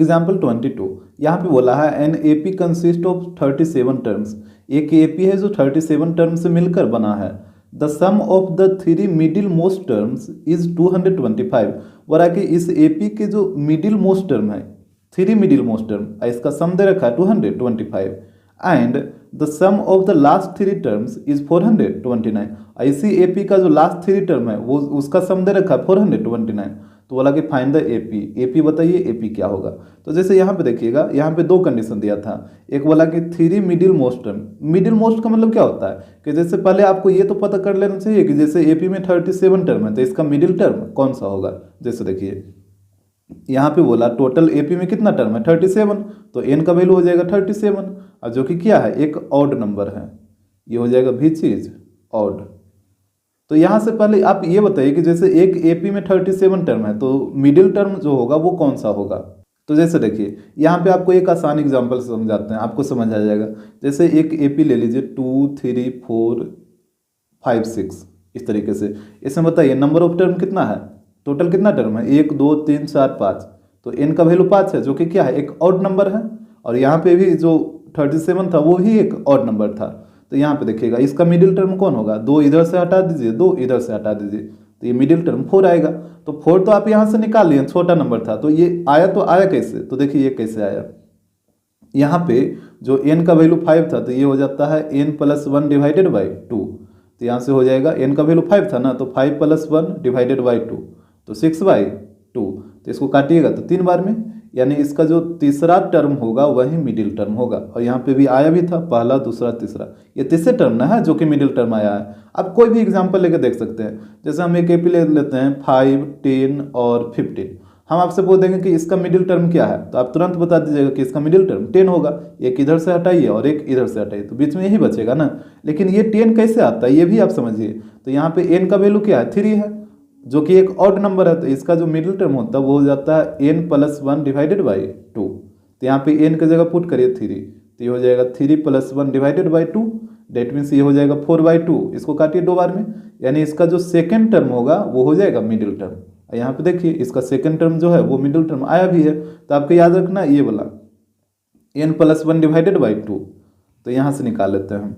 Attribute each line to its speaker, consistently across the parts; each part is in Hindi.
Speaker 1: एग्जाम्पल 22, यहाँ पे बोला है an A P consist of 37 terms. एक ए पी है जो 37 टर्म से मिलकर बना है। The sum of the three middle most terms is 225। बोला कि इस ए पी के जो मिडिल मोस्ट टर्म है, थ्री मिडिल मोस्ट टर्म, इसका सम दे रखा है 225 and the sum of the last three terms is 429। इसी ए पी का जो लास्ट थ्री टर्म है वो उसका सम दे रखा है 429। तो बोला कि फाइंड द एपी। एपी बताइए एपी क्या होगा। तो जैसे यहाँ पे देखिएगा, यहाँ पे दो कंडीशन दिया था। एक बोला कि three middle most term. Middle most का मतलब क्या होता है कि जैसे पहले आपको ये तो पता कर लेना चाहिए कि जैसे एपी में 37 टर्म है तो इसका मिडिल टर्म कौन सा होगा। जैसे देखिए यहाँ पे बोला टोटल एपी में कितना टर्म है 37, तो एन का वैल्यू हो जाएगा 37 और जो कि क्या है एक ऑड नंबर है, ये हो जाएगा भी चीज ऑड। तो यहाँ से पहले आप ये बताइए कि जैसे एक एपी में 37 टर्म है तो मिडिल टर्म जो होगा वो कौन सा होगा। तो जैसे देखिए यहाँ पे आपको एक आसान एग्जांपल समझाते हैं, आपको समझ आ जाएगा। जैसे एक एपी ले लीजिए 2 3 4 5 6 इस तरीके से। इसमें बताइए नंबर ऑफ टर्म कितना है, टोटल कितना टर्म है 1 2 3 4 5। तो एन का वैल्यू 5 है जो कि क्या है एक ऑड नंबर है। और यहाँ पे भी जो 37 था वो ही एक ऑड नंबर था। तो यहाँ पे देखिएगा इसका मिडिल टर्म कौन होगा, 2 इधर से हटा दीजिए 2 इधर से हटा दीजिए, तो ये मिडिल टर्म 4 आएगा। तो 4 तो आप यहाँ से निकाल लिए, छोटा नंबर था, तो ये आया तो आया कैसे। तो देखिए ये कैसे आया, यहाँ पे जो n का वैल्यू 5 था तो ये हो जाता है n + 1 डिवाइडेड बाई 2। तो यहाँ से हो जाएगा n का वैल्यू 5 था ना, तो 5 + 1 डिवाइडेड बाई 2 तो 6/2। तो इसको काटिएगा तो 3 बार में, यानी इसका जो तीसरा टर्म होगा वही मिडिल टर्म होगा। और यहाँ पे भी आया भी था पहला दूसरा तीसरा, ये तीसरे टर्म ना है जो कि मिडिल टर्म आया है। आप कोई भी एग्जांपल लेके देख सकते हैं। जैसे हम एक एपी ले लेते हैं 5 10 और 15। हम आपसे बोल देंगे कि इसका मिडिल टर्म क्या है, तो आप तुरंत बता दीजिएगा कि इसका मिडिल टर्म 10 होगा। एक इधर से हटाइए और एक इधर से हटाइए तो बीच में यही बचेगा ना। लेकिन ये 10 कैसे आता है ये भी आप समझिए। तो यहाँ पे n का वैल्यू क्या है 3 है जो कि एक ऑड नंबर है, तो इसका जो मिडिल टर्म होता है वो हो जाता है n + 1 डिवाइडेड बाई 2। तो यहाँ पे n की जगह पुट करिए 3, तो ये हो जाएगा 3 + 1 डिवाइडेड बाई 2। डेट मीन्स ये हो जाएगा 4/2। इसको काटिए 2 बार में, यानी इसका जो सेकेंड टर्म होगा वो हो जाएगा मिडिल टर्म। यहाँ पे देखिए इसका सेकेंड टर्म जो है वो मिडिल टर्म आया भी है। तो आपको याद रखना ये वाला n + 1 डिवाइडेड बाई 2। तो यहाँ से निकाल लेते हैं हम,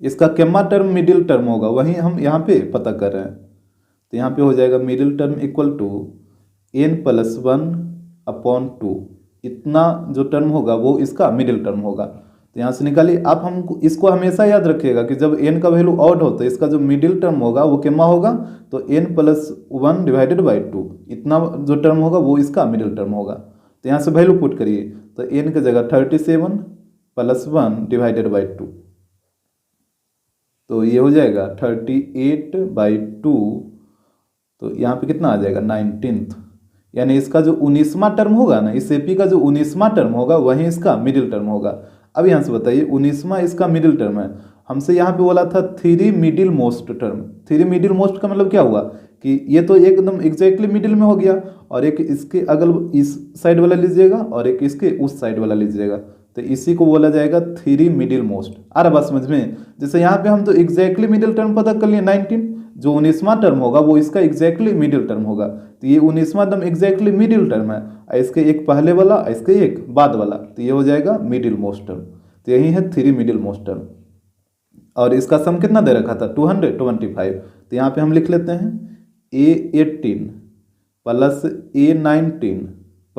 Speaker 1: इसका केम्मा टर्म मिडिल टर्म होगा वही हम यहाँ पे पता कर रहे हैं। तो यहाँ पे हो जाएगा middle term equal to n + 1/2। इतना जो टर्म होगा वो इसका मिडिल टर्म होगा। तो यहाँ से निकालिए। आप हमको इसको हमेशा याद रखिएगा कि जब n का वैल्यू ऑड हो तो इसका जो मिडिल टर्म होगा वो केम्मा होगा, तो n + 1 डिवाइडेड बाई 2 इतना जो टर्म होगा वो इसका मिडिल टर्म होगा। तो यहाँ से वैल्यू पुट करिए, तो n की जगह 37 + 1 डिवाइडेड बाई 2, तो ये हो जाएगा 38/2। तो यहाँ पे कितना आ जाएगा 19th, यानी इसका जो 19वां टर्म होगा ना, इस एपी का जो 19वां टर्म होगा वही इसका मिडिल टर्म होगा। अब यहाँ से बताइए 19वां इसका मिडिल टर्म है। हमसे यहाँ पे बोला था three middle most term. Three middle most का मतलब क्या हुआ कि ये तो एकदम एग्जैक्टली मिडिल में हो गया, और एक इसके अगल इस साइड वाला लीजिएगा और एक इसके उस साइड वाला लीजिएगा, तो इसी को बोला जाएगा थ्री मिडिल मोस्ट। आ रहा बात समझ में। जैसे यहाँ पे हम तो एग्जैक्टली मिडिल टर्म पता कर लिए 19, जो 19वां टर्म होगा वो इसका एग्जैक्टली मिडिल टर्म होगा। तो ये 19वां टर्म एग्जैक्टली मिडिल टर्म है, इसके एक पहले वाला इसके एक बाद वाला, तो ये हो जाएगा मिडिल मोस्ट टर्म। तो यही है थ्री मिडिल मोस्ट टर्म। और इसका सम कितना दे रखा था 225। तो यहाँ पे हम लिख लेते हैं A18 + A19 +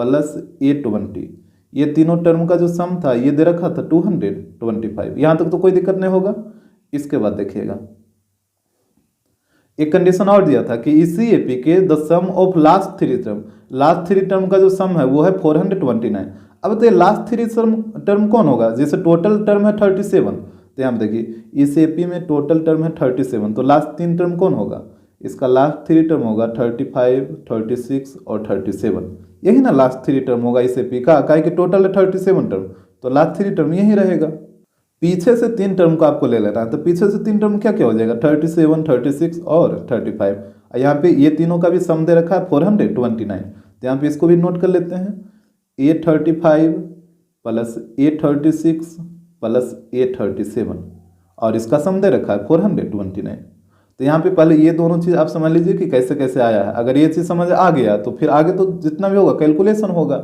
Speaker 1: A20, ये तीनों टर्म का जो सम था ये दे रखा था 225। यहाँ तक तो कोई दिक्कत नहीं होगा। इसके बाद देखिएगा एक कंडीशन और दिया था कि इसी एपी के the sum of last three term का जो सम है वो है 429। अब तो ये लास्ट थ्री टर्म कौन होगा, जैसे टोटल टर्म है 37, तो यहाँ देखिए इस एपी में टोटल टर्म है 37, तो लास्ट 3 टर्म कौन होगा, इसका लास्ट 3 टर्म होगा 35 36 और 37। यही ना लास्ट 3 टर्म होगा इस एपी का, काहे कि टोटल है 37 टर्म, तो लास्ट 3 टर्म यही रहेगा। पीछे से 3 टर्म को आपको ले लेना है, तो पीछे से 3 टर्म क्या क्या हो जाएगा 37 36 और 35। यहाँ पे ये तीनों का भी सम दे रखा है 429। तो यहाँ पे इसको भी नोट कर लेते हैं A35 + A36 + A37, और इसका सम दे रखा है 429। तो यहाँ पे पहले ये दोनों चीज़ आप समझ लीजिए कि कैसे कैसे आया है। अगर ये चीज़ समझ आ गया तो फिर आगे तो जितना भी होगा कैलकुलेशन होगा।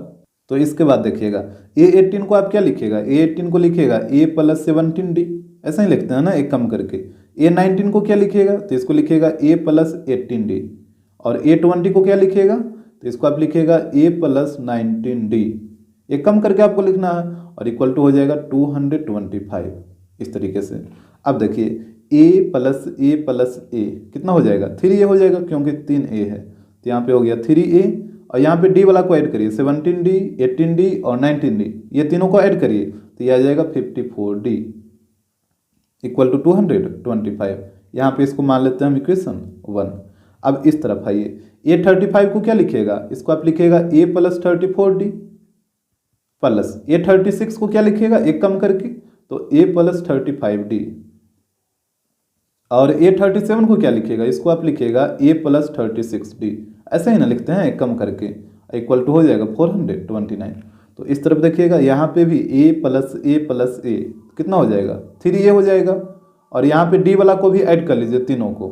Speaker 1: तो इसके बाद देखिएगा A18 को आप क्या लिखिएगा, A18 को लिखिएगा A+17D, ऐसा ही लिखते हैं ना एक कम करके। A19 को क्या लिखिएगा, तो इसको लिखिएगा A+18D। और A20 को क्या लिखिएगा, तो इसको आप लिखिएगा A+19D। एक कम करके आपको लिखना है और इक्वल टू हो जाएगा 225 इस तरीके से। अब देखिए A+A+A कितना हो जाएगा, 3A हो जाएगा क्योंकि 3A है, तो यहाँ पे हो गया 3A। और यहाँ पे D वाला को ऐड करिए, 17D 18D और 19D, ये तीनों को ऐड करिए तो ये आ जाएगा 54D इक्वल टू 225। यहाँ पे इसको मान लेते हैं हम इक्वेशन 1। अब इस तरफ आइए, A35 को क्या लिखिएगा, इसको आप लिखिएगा A+34D प्लस A36 को क्या लिखिएगा एक कम करके, तो A+35D। और A37 को क्या लिखिएगा, इसको आप लिखिएगा A+36D। ऐसे ही ना लिखते हैं एक कम करके, इक्वल टू हो जाएगा 429। तो इस तरफ देखिएगा यहाँ पे भी A+A+A कितना हो जाएगा, 3A हो जाएगा। और यहाँ पे D वाला को भी ऐड कर लीजिए तीनों को,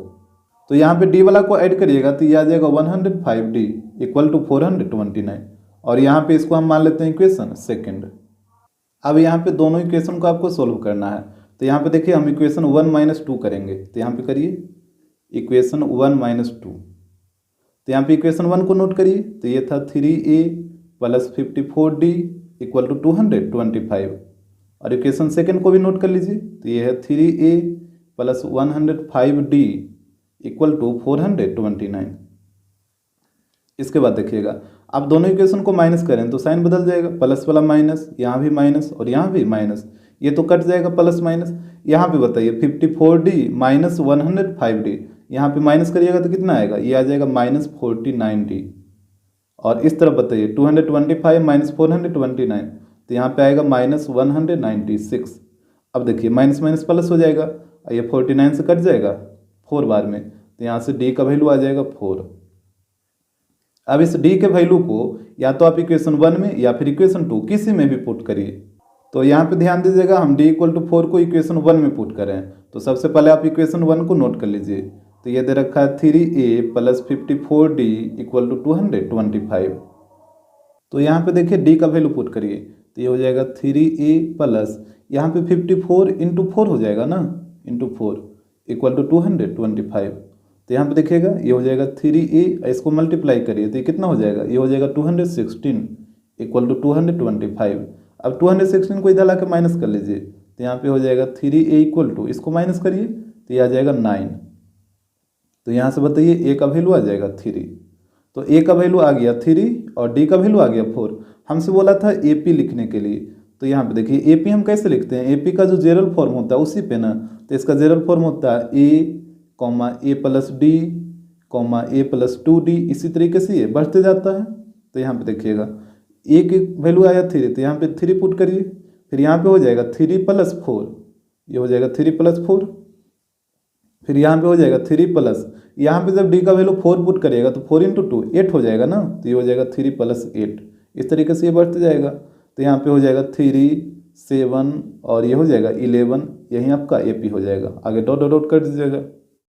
Speaker 1: तो यहाँ पे D वाला को ऐड करिएगा तो ये आ जाएगा 105D इक्वल टू 429। और यहाँ पे इसको हम मान लेते हैं इक्वेशन सेकेंड। अब यहाँ पे दोनों इक्वेशन को आपको सोल्व करना है, तो यहाँ पे देखिए हम इक्वेशन 1 - 2 करेंगे, तो यहाँ पे करिए इक्वेशन 1 - 2। तो यहाँ पे इक्वेशन 1 को नोट करिए, तो ये था 3A + 54D इक्वल टू 225। और इक्वेशन सेकेंड को भी नोट कर लीजिए, तो ये है 3A + 105D इक्वल टू 429। इसके बाद देखिएगा आप दोनों इक्वेशन को माइनस करें तो साइन बदल जाएगा, प्लस वाला माइनस, यहाँ भी माइनस और यहाँ भी माइनस, ये तो कट जाएगा प्लस माइनस। यहाँ पे बताइए 54D - 105D, यहाँ पे माइनस करिएगा तो कितना आएगा, ये आ जाएगा -49D। और इस तरफ बताइए 225 - 429, तो यहाँ पे आएगा -196। अब देखिए माइनस माइनस प्लस हो जाएगा, ये 49 से कट जाएगा 4 बार में, तो यहाँ से D का वैल्यू आ जाएगा 4। अब इस D के वैल्यू को या तो आप इक्वेशन 1 में या फिर इक्वेशन 2 किसी में भी पुट करिए। तो यहाँ पे ध्यान दीजिएगा हम D = 4 को इक्वेशन 1 में पुट करें, तो सबसे पहले आप इक्वेशन 1 को नोट कर लीजिए। तो ये दे रखा है 3A + 54D इक्वल टू 225। तो यहाँ पे देखिए D का वैल्यू पुट करिए, तो ये हो जाएगा 3A प्लस यहाँ पे 54 × 4 हो जाएगा ना, × 4 इक्वल टू 225। तो यहाँ पे देखिएगा ये हो जाएगा 3A, इसको मल्टीप्लाई करिए तो ये कितना हो जाएगा, ये हो जाएगा 216 इक्वल टू 225। अब 216 को इधर ला के माइनस कर लीजिए, तो यहाँ पे हो जाएगा 3A इक्वल टू, इसको माइनस करिए तो ये आ जाएगा 9। तो यहाँ से बताइए A का वैल्यू आ जाएगा 3। तो A का वैल्यू आ गया 3 और D का वैल्यू आ गया 4। हमसे बोला था AP लिखने के लिए, तो यहाँ पे देखिए AP हम कैसे लिखते हैं, AP का जो जेरल फॉर्म होता है उसी पे ना, तो इसका जेरल फॉर्म होता है A, A+D, A+2D, इसी तरीके से ये बढ़ते जाता है। तो यहाँ पे देखिएगा A की वैल्यू आया 3, तो यहाँ पे 3 पुट करिए, फिर यहाँ पे हो जाएगा 3 + 4, ये हो जाएगा 3 + 4, फिर यहाँ पे हो जाएगा 3 प्लस, यहाँ पे जब D का वैल्यू 4 पुट करिएगा तो 4 × 2 8 हो जाएगा ना, तो ये हो जाएगा 3 + 8, इस तरीके से ये बढ़ते जाएगा। तो यहाँ पे हो जाएगा 3 7 और ये हो जाएगा 11, यही आपका AP हो जाएगा। आगे डॉट डॉट डॉट कर दीजिएगा।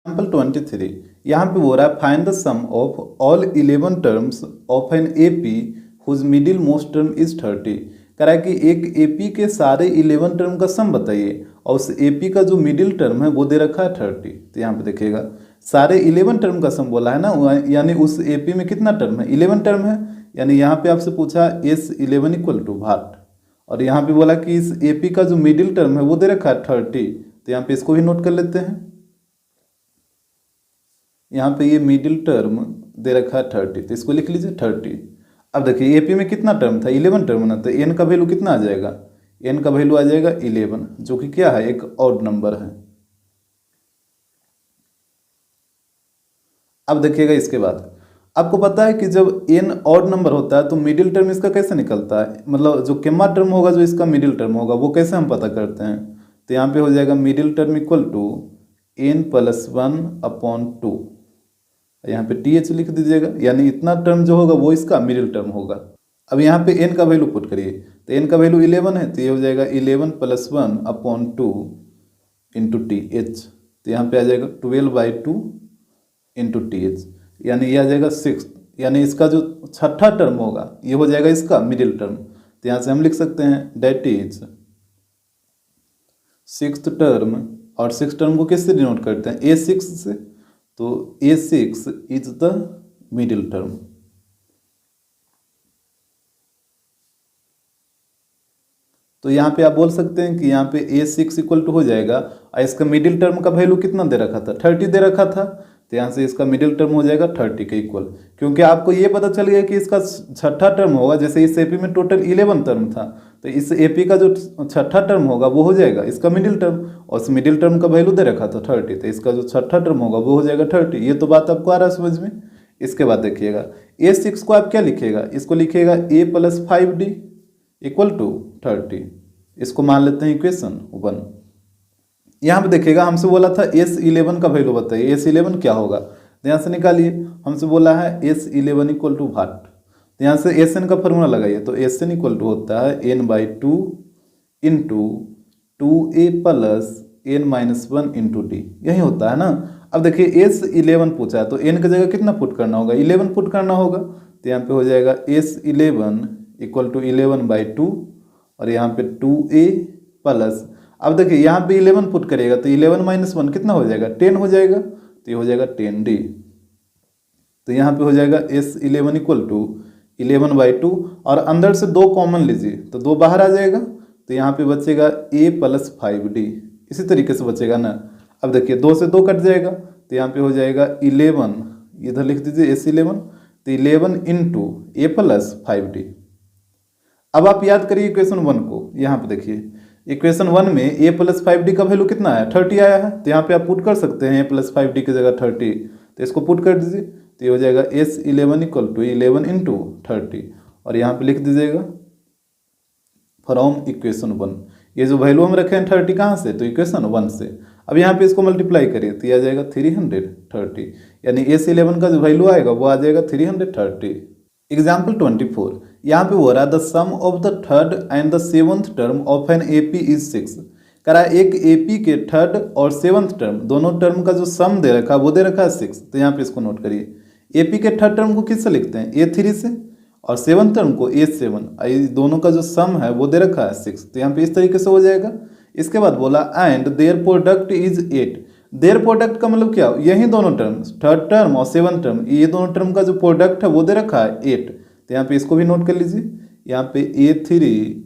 Speaker 1: एग्जाम्पल 23, यहाँ पे बोल रहा है find the sum of all 11 terms of an AP whose middle most term is 30। कह रहा है कि एक AP के सारे 11 टर्म का सम बताइए और उस AP का जो मिडिल टर्म है वो दे रखा है 30। तो यहाँ पे देखिएगा सारे 11 टर्म का सम बोला है ना, यानी उस AP में कितना टर्म है, 11 टर्म है, यानी यहाँ पे आपसे पूछा S11 = भाट, और यहाँ पे बोला कि इस AP का जो मिडिल टर्म है वो दे रखा है 30। तो यहाँ पे इसको भी नोट कर लेते हैं, यहाँ पे ये मिडिल टर्म दे रखा है 30, तो इसको लिख लीजिए 30। अब देखिए AP में कितना टर्म था, 11 टर्म ना, तो N का वैल्यू कितना आ जाएगा, N का वैल्यू आ जाएगा 11, जो कि क्या है, एक ऑड नंबर है। अब देखिएगा इसके बाद आपको पता है कि जब N ऑड नंबर होता है तो मिडिल टर्म इसका कैसे निकलता है, मतलब जो केम्मा टर्म होगा जो इसका मिडिल टर्म होगा वो कैसे हम पता करते हैं। तो यहाँ पे हो जाएगा middle term equal to N + 1/2, यहाँ पे TH लिख दीजिएगा, यानी इतना टर्म जो होगा वो इसका मिडिल टर्म होगा। अब यहाँ पे N का वैल्यू पुट करिए, तो N का वैल्यू 11 है, तो ये हो जाएगा 11 + 1/2 × TH। तो यहाँ पे आ जाएगा 12/2 इंटू TH, यानी ये आ जाएगा 6, यानी इसका जो छठा टर्म होगा ये हो जाएगा इसका मिडिल टर्म। तो यहाँ से हम लिख सकते हैं डेट इज सिक्स्थ टर्म, और सिक्स टर्म को किससे डिनोट करते हैं, A6 से, तो A6 is the middle term. तो यहाँ पे आप बोल सकते हैं कि यहाँ पे A6 इक्वल टू हो जाएगा, और इसका मिडिल टर्म का वैल्यू कितना दे रखा था, 30 दे रखा था, तो यहाँ से इसका मिडिल टर्म हो जाएगा 30 के इक्वल। क्योंकि आपको ये पता चल गया कि इसका छठा टर्म होगा, जैसे इस AP में टोटल 11 टर्म था, तो इस AP का जो छठा टर्म होगा वो हो जाएगा इसका मिडिल टर्म, और उस मिडिल टर्म का वैल्यू दे रखा था 30, तो इसका जो छठा टर्म होगा वो हो जाएगा 30। ये तो बात आपको आ रहा है समझ में। इसके बाद देखिएगा A6 को आप क्या लिखिएगा, इसको लिखिएगा A + 5D इक्वल टू 30। इसको मान लेते हैं इक्वेशन 1। यहाँ पे देखिएगा हमसे बोला था S11 का वैल्यू बताइए, S11 क्या होगा, तो यहाँ से निकालिए। हमसे बोला है S11 इक्वल टू वाट, तो यहाँ से Sn का फॉर्मूला लगाइए, तो Sn इक्वल टू होता है n/2 into 2a + n-1 into D, यही होता है ना। अब देखिए S11 पूछा है, तो n की जगह कितना पुट करना होगा, 11 पुट करना होगा, तो यहाँ पे हो जाएगा S11 इक्वल टू 11/2, और यहाँ पे 2a प्लस, अब देखिए यहाँ पे 11 पुट करेगा तो 11 - 1 कितना हो जाएगा, 10 हो जाएगा, तो ये हो जाएगा 10D। तो यहाँ पे हो जाएगा S11 इक्वल टू 11/2, और अंदर से 2 कॉमन लीजिए तो 2 बाहर आ जाएगा, तो यहाँ पे बचेगा A + 5D, इसी तरीके से बचेगा ना। अब देखिए 2 से 2 कट जाएगा, तो यहाँ पे हो जाएगा 11, इधर लिख दीजिए S11, तो 11 इंटू A + 5D। अब आप याद करिए इक्वेशन 1 को, यहाँ पे देखिए इक्वेशन 1 में A + 5D का वैल्यू कितना आया, 30 आया है, तो यहाँ पे आप पुट कर सकते हैं A + 5D की जगह 30, तो इसको पुट कर दीजिए, तो ये हो जाएगा S11 इक्वल टू 11 इंटू 30, और यहाँ पे लिख दीजिएगा फ्रॉम इक्वेशन 1। ये जो वैल्यू हम रखे हैं 30 कहाँ से, तो इक्वेशन 1 से। अब यहाँ पे इसको मल्टीप्लाई करिए तो ये आ जाएगा 330, यानी S11 का जो वैल्यू आएगा वो आ जाएगा 330। एग्जाम्पल 24, यहाँ पे हो रहा है the sum of the third and the seventh term of an AP is 6। कह रहा है एक AP के थर्ड और सेवंथ टर्म, दोनों टर्म का जो सम दे रखा है वो दे रखा है 6। तो यहाँ पे इसको नोट करिए, AP के थर्ड टर्म को किससे लिखते हैं, A3 से, और सेवंथ टर्म को A7, दोनों का जो सम है वो दे रखा है 6। तो यहाँ पे इस तरीके से हो जाएगा। इसके बाद बोला and their product is 8। Their product का मतलब क्या, यही दोनों टर्म्स, थर्ड टर्म और सेवंथ टर्म, ये दोनों टर्म का जो प्रोडक्ट है वो दे रखा है 8। तो यहाँ पे इसको भी नोट कर लीजिए, यहाँ पे A3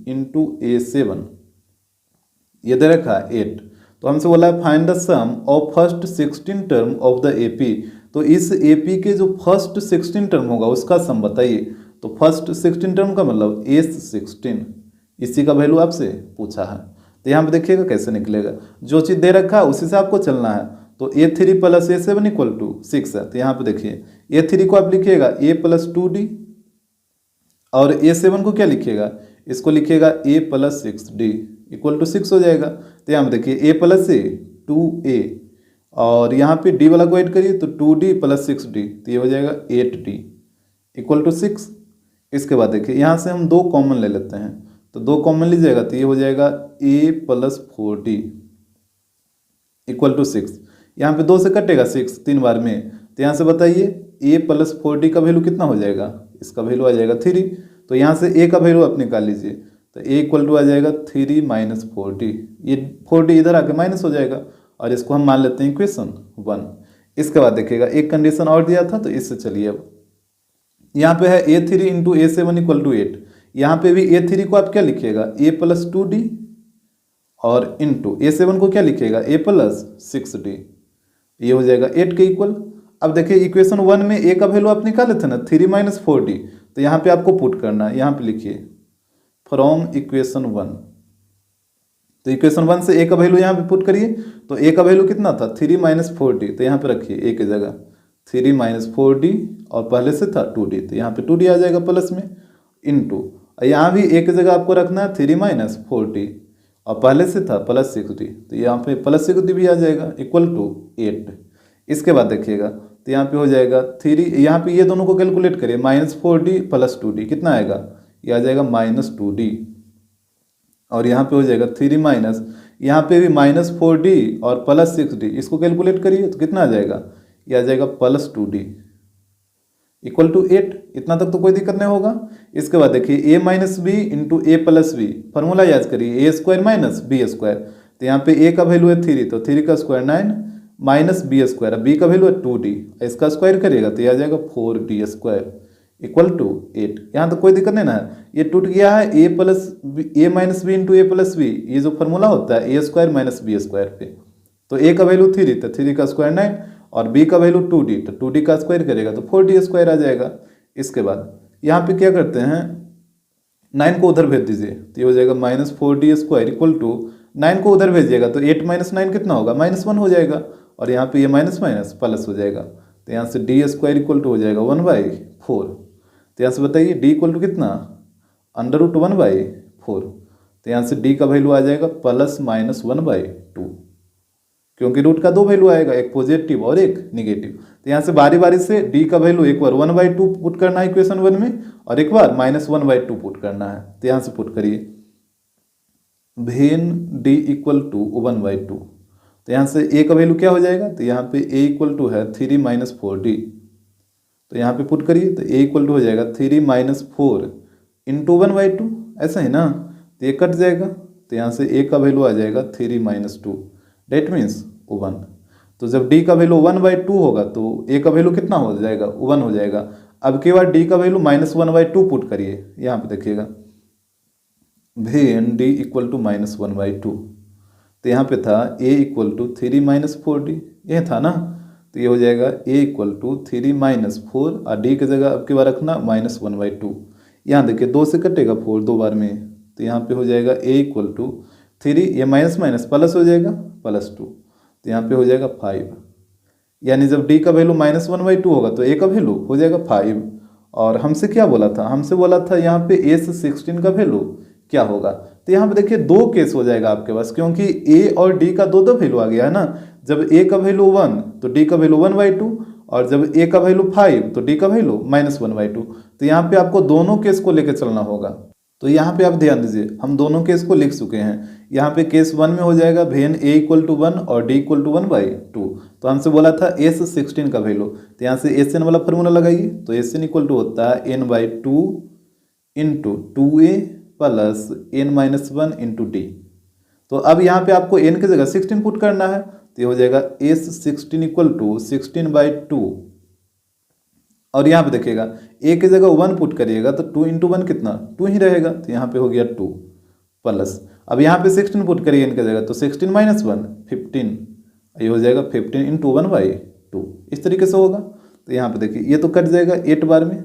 Speaker 1: इंटू A7 ये दे रखा है 8। तो हमसे बोला है find the sum of first 16 term of the AP। तो इस AP के जो फर्स्ट 16 टर्म होगा उसका सम बताइए। तो फर्स्ट 16 टर्म का मतलब S16, इसी का वैल्यू आपसे पूछा है। तो यहाँ पे देखिएगा कैसे निकलेगा, जो चीज़ दे रखा है उसी से आपको चलना है। तो A3 + A7 इक्वल टू 6 है, तो यहाँ पे देखिए A3 को आप लिखिएगा A + 2D, और A7 को क्या लिखिएगा, इसको लिखिएगा A + 6D इक्वल टू 6 हो जाएगा। तो यहाँ पे देखिए A + A 2A, और यहाँ पे D वाला को ऐड करिए तो 2D + 6D, तो ये हो जाएगा 8D इक्वल टू 6। इसके बाद देखिए यहाँ से हम 2 कॉमन ले लेते हैं, तो 2 कॉमन लीजिएगा तो ये हो जाएगा A + 4D इक्वल टू 6। यहाँ पे 2 से कटेगा 6 3 बार में, तो यहाँ से बताइए A + 4D का वैल्यू कितना हो जाएगा, इसका वैल्यू आ जाएगा 3। तो यहाँ से A का वैल्यू आप निकाल लीजिए, तो A इक्वल टू आ जाएगा 3 - 4D, ये 4D इधर आके माइनस हो जाएगा, और इसको हम मान लेते हैं इक्वेशन 1। इसके बाद देखिएगा एक कंडीशन और दिया था, तो इससे चलिए अब यहाँ पे है A3 into A7 equal to 8। यहाँ पे भी A3 को आप क्या लिखिएगा A + 2D, और इंटू A7 को क्या लिखिएगा A + 6D, ये हो जाएगा 8 के इक्वल। अब देखिए इक्वेशन 1 में A का वैल्यू आप निकाले थे ना 3 - 4D, तो यहाँ पे आपको पुट करना है, यहाँ पे लिखिए फ्रॉम इक्वेशन 1। तो इक्वेशन 1 से A का वैल्यू यहाँ पे पुट करिए, तो A का वैल्यू कितना था 3 - 4D, तो यहाँ पे रखिए A की जगह 3 - 4D, और पहले से था 2D, तो यहाँ पे 2D आ जाएगा प्लस में, इंटू यहाँ भी A की जगह आपको रखना है 3 - 4D, और पहले से था +6D, तो यहाँ पे +6D भी आ जाएगा इक्वल टू 8। इसके बाद देखिएगा तो यहाँ पे हो जाएगा 3, यहाँ पे ये दोनों को कैलकुलेट करिए, -4D + 2D कितना आएगा, ये आ जाएगा -2D, और यहाँ पे हो जाएगा 3 - यहाँ पे भी -4d और +6d, इसको कैलकुलेट करिए तो कितना आ जाएगा, ये आ जाएगा +2d इक्वल टू 8। इतना तक तो कोई दिक्कत नहीं होगा। इसके बाद देखिए a minus b into a plus b, formula याद करिए a² माइनस b²। तो यहाँ पे a का वैल्यू है 3, तो 3 का स्क्वायर 9 माइनस b², अब b का वैल्यू है 2d, इसका स्क्वायर करिएगा तो ये आ जाएगा 4d² इक्वल टू 8। यहाँ तो कोई दिक्कत नहीं ना है, ये टूट गया है a minus b into a plus b, ये जो फॉर्मूला होता है a² माइनस b² पे। तो a का वैल्यू 3, तो 3 का स्क्वायर 9 और b का वैल्यू 2d, तो 2d का स्क्वायर करेगा तो 4d² आ जाएगा। इसके बाद यहाँ पे क्या करते हैं, 9 को उधर भेज दीजिए तो ये हो जाएगा -4d² इक्वल टू 9 को उधर भेजिएगा तो 8 माइनस 9 कितना होगा, -1 हो जाएगा, और यहाँ पे ये माइनस माइनस प्लस हो जाएगा, तो यहाँ से d² इक्वल टू हो जाएगा 1/4। तो यहाँ से बताइए d इक्वल टू कितना, √1/4। तो यहाँ से d का वैल्यू आ जाएगा ±1/2, क्योंकि रूट का 2 वैल्यू आएगा, एक पॉजिटिव और एक निगेटिव। तो यहाँ से बारी बारी से d का वैल्यू एक बार 1/2 पुट करना है इक्वेशन 1 में, और एक बार -1/2 पुट करना है। तो यहाँ से पुट करिए वेन d इक्वल टू 1/2, तो यहाँ से a का वैल्यू क्या हो जाएगा, तो यहाँ पे a इक्वल टू है 3 - 4d, तो यहाँ पे पुट करिए तो a इक्वल टू हो जाएगा 3 - 4 इंटू 1/2, ऐसा ही ना, तो ये कट जाएगा, तो यहाँ से a का वैल्यू आ जाएगा 3 - 2, डेट मीन्स 1। तो जब d का वैल्यू 1/2 होगा तो a का वैल्यू कितना हो जाएगा, 1 हो जाएगा। अब के बाद d का वैल्यू -1/2 पुट करिए, यहाँ पे देखिएगा वेन d इक्वल टू -1/2, तो यहाँ पे था a इक्वल टू 3 - 4d, ये था ना, तो ये हो जाएगा a इक्वल टू 3 - 4 और d की जगह अब की बार रखना -1/2। यहाँ देखिए 2 से कटेगा 4 2 बार में, तो यहाँ पे हो जाएगा a इक्वल टू 3, ये माइनस माइनस प्लस हो जाएगा +2, तो यहाँ पे हो जाएगा 5। यानी जब d का वैल्यू -1/2 होगा तो a का वैल्यू हो जाएगा 5। और हमसे क्या बोला था, हमसे बोला था यहाँ पे s16 का वैल्यू क्या होगा। तो यहाँ पे देखिए 2 केस हो जाएगा आपके पास, क्योंकि a और d का 2 वैल्यू आ गया है ना। जब a का वैल्यू 1 तो d का वैल्यू 1/2, और जब a का वैल्यू 5 तो d का वैल्यू -1/2। तो यहाँ पे आपको दोनों केस को लेकर चलना होगा। तो यहाँ पे आप ध्यान दीजिए, हम दोनों केस को लिख चुके हैं। यहाँ पे केस 1 में हो जाएगा वेन a इक्वल टू 1 और d इक्वल टू 1/2। तो हमसे बोला था s16 का वैल्यू, तो यहाँ से sn वाला फॉर्मूला लगाइए, तो sn इक्वल टू होता है n/2 into 2a plus n-1 into d। तो अब यहाँ पे आपको n की जगह 16 पुट करना है, तो ये हो जाएगा s16 इक्वल टू 16/2, और यहाँ पे देखिएगा a की जगह 1 पुट करिएगा तो 2 इंटू 1 कितना, 2 ही रहेगा, तो यहाँ पे हो गया 2 प्लस, अब यहाँ पे 16 पुट करिए n की जगह तो 16 - 1 15, ये हो जाएगा 15 इंटू 1/2, इस तरीके से होगा। तो यहाँ पे देखिए ये तो कट जाएगा 8 बार में,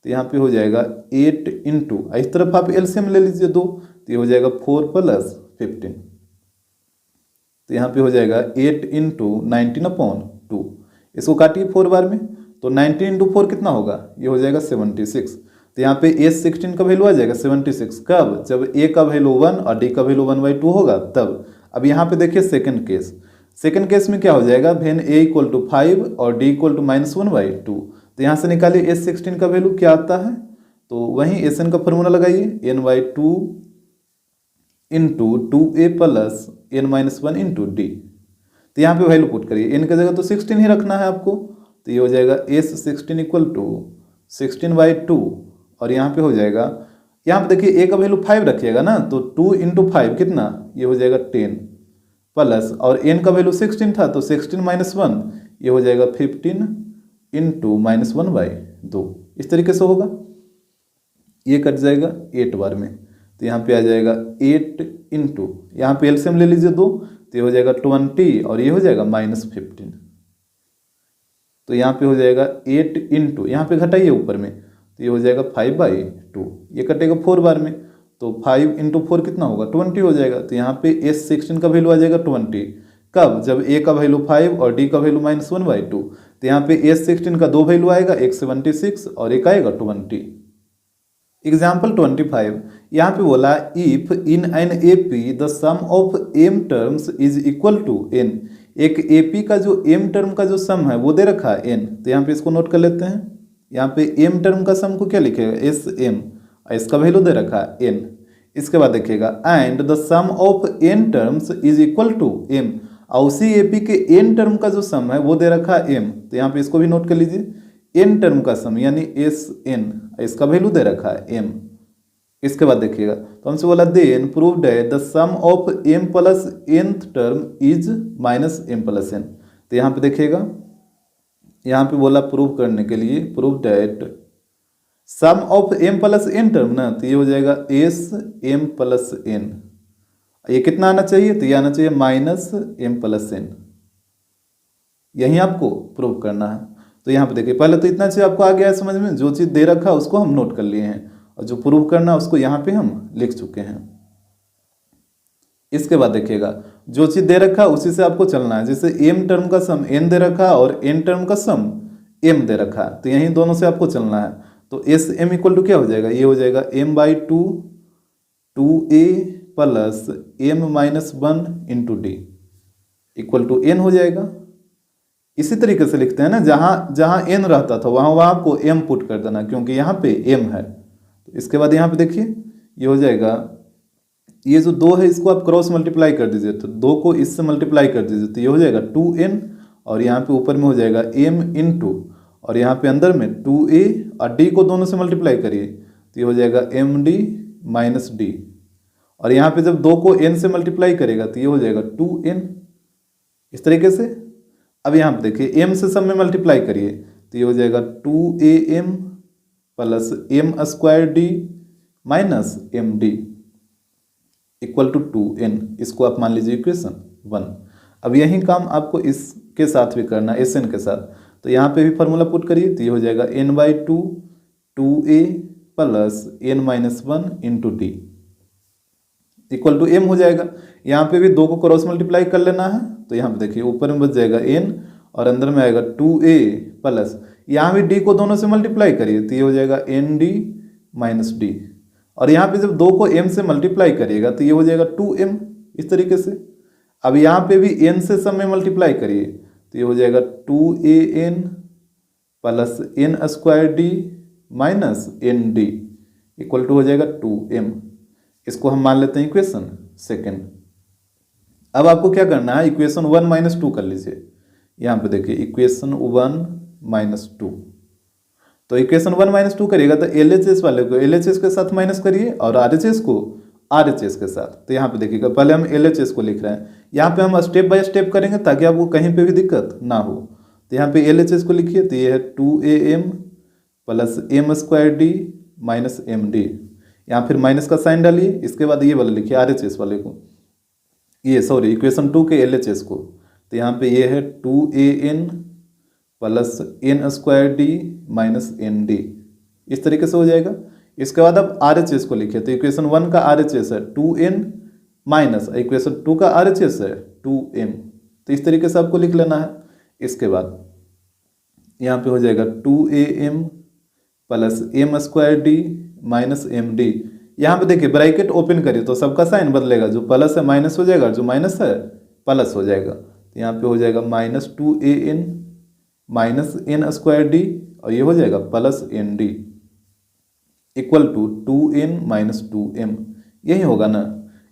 Speaker 1: तो यहाँ पे हो जाएगा 8 इंटू, इस तरफ आप एलसीएम ले लीजिए 2, तो ये हो जाएगा 4 + 15, तो यहाँ पे हो जाएगा 8 इंटू 19/2, इसको काटिए 4 बार में, तो 19 इंटू 4 कितना होगा, ये हो जाएगा 76। तो यहाँ पे s16 का वैल्यू आ जाएगा 76, कब, जब a का वैल्यू 1 और d का वैल्यू 1/2 होगा तब। अब यहाँ पे देखिए सेकंड केस में क्या हो जाएगा, वेन a इक्वल टू 5 और d इक्वल टू -1/2। तो यहाँ से निकालिए s16 का वैल्यू क्या आता है, तो वहीं sn का फॉर्मूला लगाइए n/2 into 2a plus n-1 into d। तो यहाँ पे वैल्यू पुट करिए, n की जगह तो 16 ही रखना है आपको, तो ये हो जाएगा s16 इक्वल टू 16/2, और यहाँ पे हो जाएगा, यहाँ पे देखिए a का वैल्यू 5 रखिएगा ना, तो 2 इंटू 5 कितना, ये हो जाएगा 10 प्लस, और n का वैल्यू 16 था तो 16 - 1 ये हो जाएगा 15 इंटू -1/2, इस तरीके से होगा। ये कट जाएगा 8 बार में, तो यहाँ पे आ जाएगा 8 इंटू, यहाँ पे एलसीएम ले लीजिए 2, तो ये हो जाएगा 20 और ये हो जाएगा -15, तो यहाँ पे हो जाएगा 8 इंटू, यहाँ पे घटाइए ऊपर में, तो ये हो जाएगा 5/2, ये कटेगा 4 बार में, तो 5 इंटू 4 कितना होगा, 20 हो जाएगा। तो यहाँ पे s16 का वैल्यू आ जाएगा 20, कब, जब a का वैल्यू 5 और d का वैल्यू -1/2। तो यहाँ पे s16 का 2 वैल्यू आएगा, एक 76 और एक आएगा 20। एग्जाम्पल 25, यहाँ पे बोला if in an AP the sum of m terms is equal to n, एक AP का जो m टर्म का जो सम है वो दे रखा है n। तो यहाँ पे इसको नोट कर लेते हैं, यहाँ पे m टर्म का सम को क्या लिखेगा, sm, इसका वैल्यू दे रखा है n। इसके बाद देखिएगा and the sum of n terms is equal to m, और उसी एपी के एन टर्म का जो सम है वो दे रखा है एम, तो यहाँ पे इसको भी नोट कर लीजिए। एन टर्म का सम यानी एस एन, इसका वैल्यू दे रखा है एम। इसके बाद देखिएगा तो हमसे बोला देन प्रूव्ड है the sum of m plus nth term is minus m plus n. तो यहाँ पे देखिएगा, यहाँ पे बोला प्रूव करने के लिए prove that sum of m plus n term ना, तो ये हो जाएगा एस एम प्लस एन। ये कितना आना चाहिए, तो ये आना चाहिए माइनस एम प्लस एन। यही आपको प्रूव करना है। तो यहाँ पे देखिए पहले तो इतना चीज आपको आ गया है समझ में, जो चीज दे रखा है उसको हम नोट कर लिए हैं, और जो प्रूव करना है उसको यहाँ पे हम लिख चुके हैं। इसके बाद देखिएगा जो चीज दे रखा है उसी से आपको चलना है। जैसे एम टर्म का सम एन दे रखा है और एन टर्म का सम एम दे रखा है, तो यही दोनों से आपको चलना है। तो एस एम इक्वल टू क्या हो जाएगा, ये हो जाएगा m by two two a plus m minus one into d equal to n हो जाएगा। इसी तरीके से लिखते हैं ना, जहाँ जहाँ एन रहता था वहाँ वहाँ आपको एम पुट कर देना, क्योंकि यहाँ पे एम है। तो इसके बाद यहाँ पे देखिए ये हो जाएगा, ये जो दो है इसको आप क्रॉस मल्टीप्लाई कर दीजिए, तो दो को इससे मल्टीप्लाई कर दीजिए, तो ये हो जाएगा 2n, और यहाँ पे ऊपर में हो जाएगा m इंटू, और यहाँ पे अंदर में 2a और d को दोनों से मल्टीप्लाई करिए, तो ये हो जाएगा md माइनस डी, और यहाँ पे जब दो को n से मल्टीप्लाई करेगा तो ये हो जाएगा 2n। इस तरीके से अब यहाँ पे देखिए m से सब में मल्टीप्लाई करिए, तो ये हो जाएगा 2am plus m square d minus m d equal to 2n। इसको आप मान लीजिए इक्वेशन 1। अब यही काम आपको इसके साथ भी करना है, एस एन के साथ। तो यहाँ पे भी फॉर्मूला पुट करिए, तो ये हो जाएगा n by two 2a plus n minus one into d equal to m हो जाएगा। यहाँ पे भी दो को क्रॉस मल्टीप्लाई कर लेना है, तो यहाँ पे देखिए ऊपर में बच जाएगा n और अंदर में आएगा 2a प्लस, यहाँ भी d को दोनों से मल्टीप्लाई करिए, तो ये हो जाएगा एन डी माइनस डी, और यहाँ पे जब दो को m से मल्टीप्लाई करिएगा तो ये हो जाएगा 2m। इस तरीके से अब यहाँ पे भी n से सब में मल्टीप्लाई करिए, तो ये हो जाएगा 2an plus n square d minus n d equal to हो जाएगा 2m। इसको हम मान लेते हैं इक्वेशन सेकेंड। अब आपको क्या करना है, इक्वेशन 1 माइनस टू कर लीजिए। यहाँ पे देखिए इक्वेशन 1 माइनस टू, तो इक्वेशन 1 माइनस टू करिएगा तो LHS वाले को LHS के साथ माइनस करिए और RHS को RHS के साथ। तो यहाँ पे देखिएगा पहले हम LHS को लिख रहे हैं, यहाँ पे हम स्टेप बाय स्टेप करेंगे ताकि आपको कहीं पे भी दिक्कत ना हो। तो यहाँ पे LHS को लिखिए, तो ये है 2am plus m square d minus m d, यहाँ फिर माइनस का साइन डालिए। इसके बाद ये वाला लिखिए RHS वाले को, ये सॉरी इक्वेशन 2 के LHS को, तो यहाँ पे ये है 2an plus n square d minus n d, इस तरीके से हो जाएगा। इसके बाद अब RHS को लिखिए, तो इक्वेशन 1 का RHS है 2n माइनस इक्वेशन 2 का RHS है 2m, तो इस तरीके से आपको लिख लेना है। इसके बाद यहाँ पे हो जाएगा 2am plus m square d minus m d. यहाँ पे देखिए ब्रैकेट ओपन करिए तो सबका साइन बदलेगा, जो प्लस है माइनस हो जाएगा, जो माइनस है प्लस हो जाएगा। तो यहाँ पे हो जाएगा minus 2an minus n square d, और ये हो जाएगा plus n d equal to 2n minus 2m, यही होगा ना।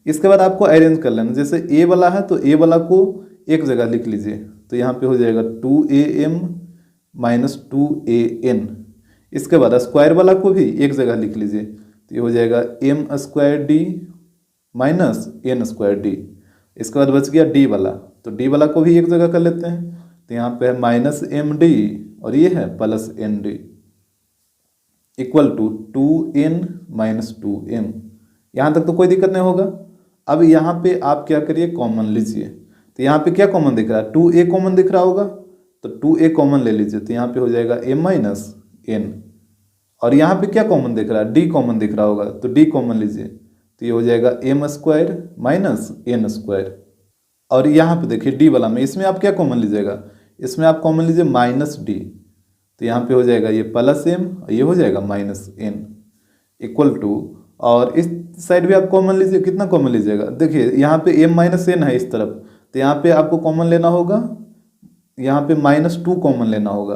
Speaker 1: इसके बाद आपको अरेंज कर लेना, जैसे a वाला है तो a वाला को एक जगह लिख लीजिए, तो यहाँ पे हो जाएगा 2am माइनस 2an। इसके बाद स्क्वायर वाला को भी एक जगह लिख लीजिए, तो ये हो जाएगा m square d minus n square d. इसके बाद बच गया डी वाला, तो डी वाला को भी एक जगह कर लेते हैं, तो यहाँ पे है माइनस एम डी और ये है plus n d equal to 2n minus 2m। यहाँ तक तो कोई दिक्कत नहीं होगा। अब यहाँ पे आप क्या करिए, कॉमन लीजिए, तो यहाँ पे क्या कॉमन दिख रहा है, 2a कॉमन दिख रहा होगा, तो 2a कॉमन ले लीजिए, तो यहाँ पे हो जाएगा m माइनस n, और यहाँ पे क्या कॉमन दिख रहा है, d कॉमन दिख रहा होगा, तो d कॉमन लीजिए, तो ये हो जाएगा m square minus n square. और यहाँ पे देखिए d वाला में, इसमें आप क्या कॉमन लीजिएगा, इसमें आप कॉमन लीजिए माइनस d, तो यहाँ पे हो जाएगा ये प्लस m और ये हो जाएगा माइनस n इक्वल टू, और इस साइड भी आप कॉमन लीजिए, कितना कॉमन लीजिएगा, देखिए यहाँ पे m माइनस n है इस तरफ, तो यहाँ पे आपको कॉमन लेना होगा, यहाँ पे माइनस 2 कॉमन लेना होगा,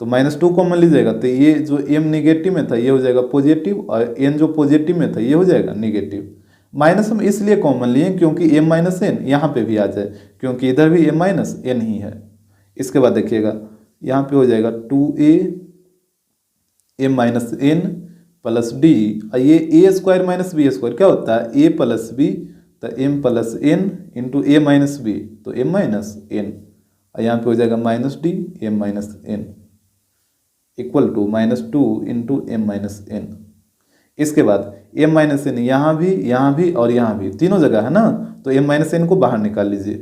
Speaker 1: तो माइनस 2 कॉमन लीजिएगा, तो ये जो m निगेटिव में था ये हो जाएगा पॉजिटिव, और n जो पॉजिटिव में था ये हो जाएगा निगेटिव। माइनस हम इसलिए कॉमन लिए क्योंकि m माइनस एन यहाँ पे भी आ जाए, क्योंकि इधर भी m माइनस एन ही है। इसके बाद देखिएगा यहाँ पे हो जाएगा 2a m minus n plus d, और ये a square minus b square क्या होता है a प्लस बी, तो m plus n into a minus b, तो m माइनस एन, और यहाँ पे हो जाएगा minus d m minus n equal to minus 2 into m minus n. इसके बाद m माइनस एन यहाँ भी और यहाँ भी तीनों जगह है ना, तो m माइनस एन को बाहर निकाल लीजिए,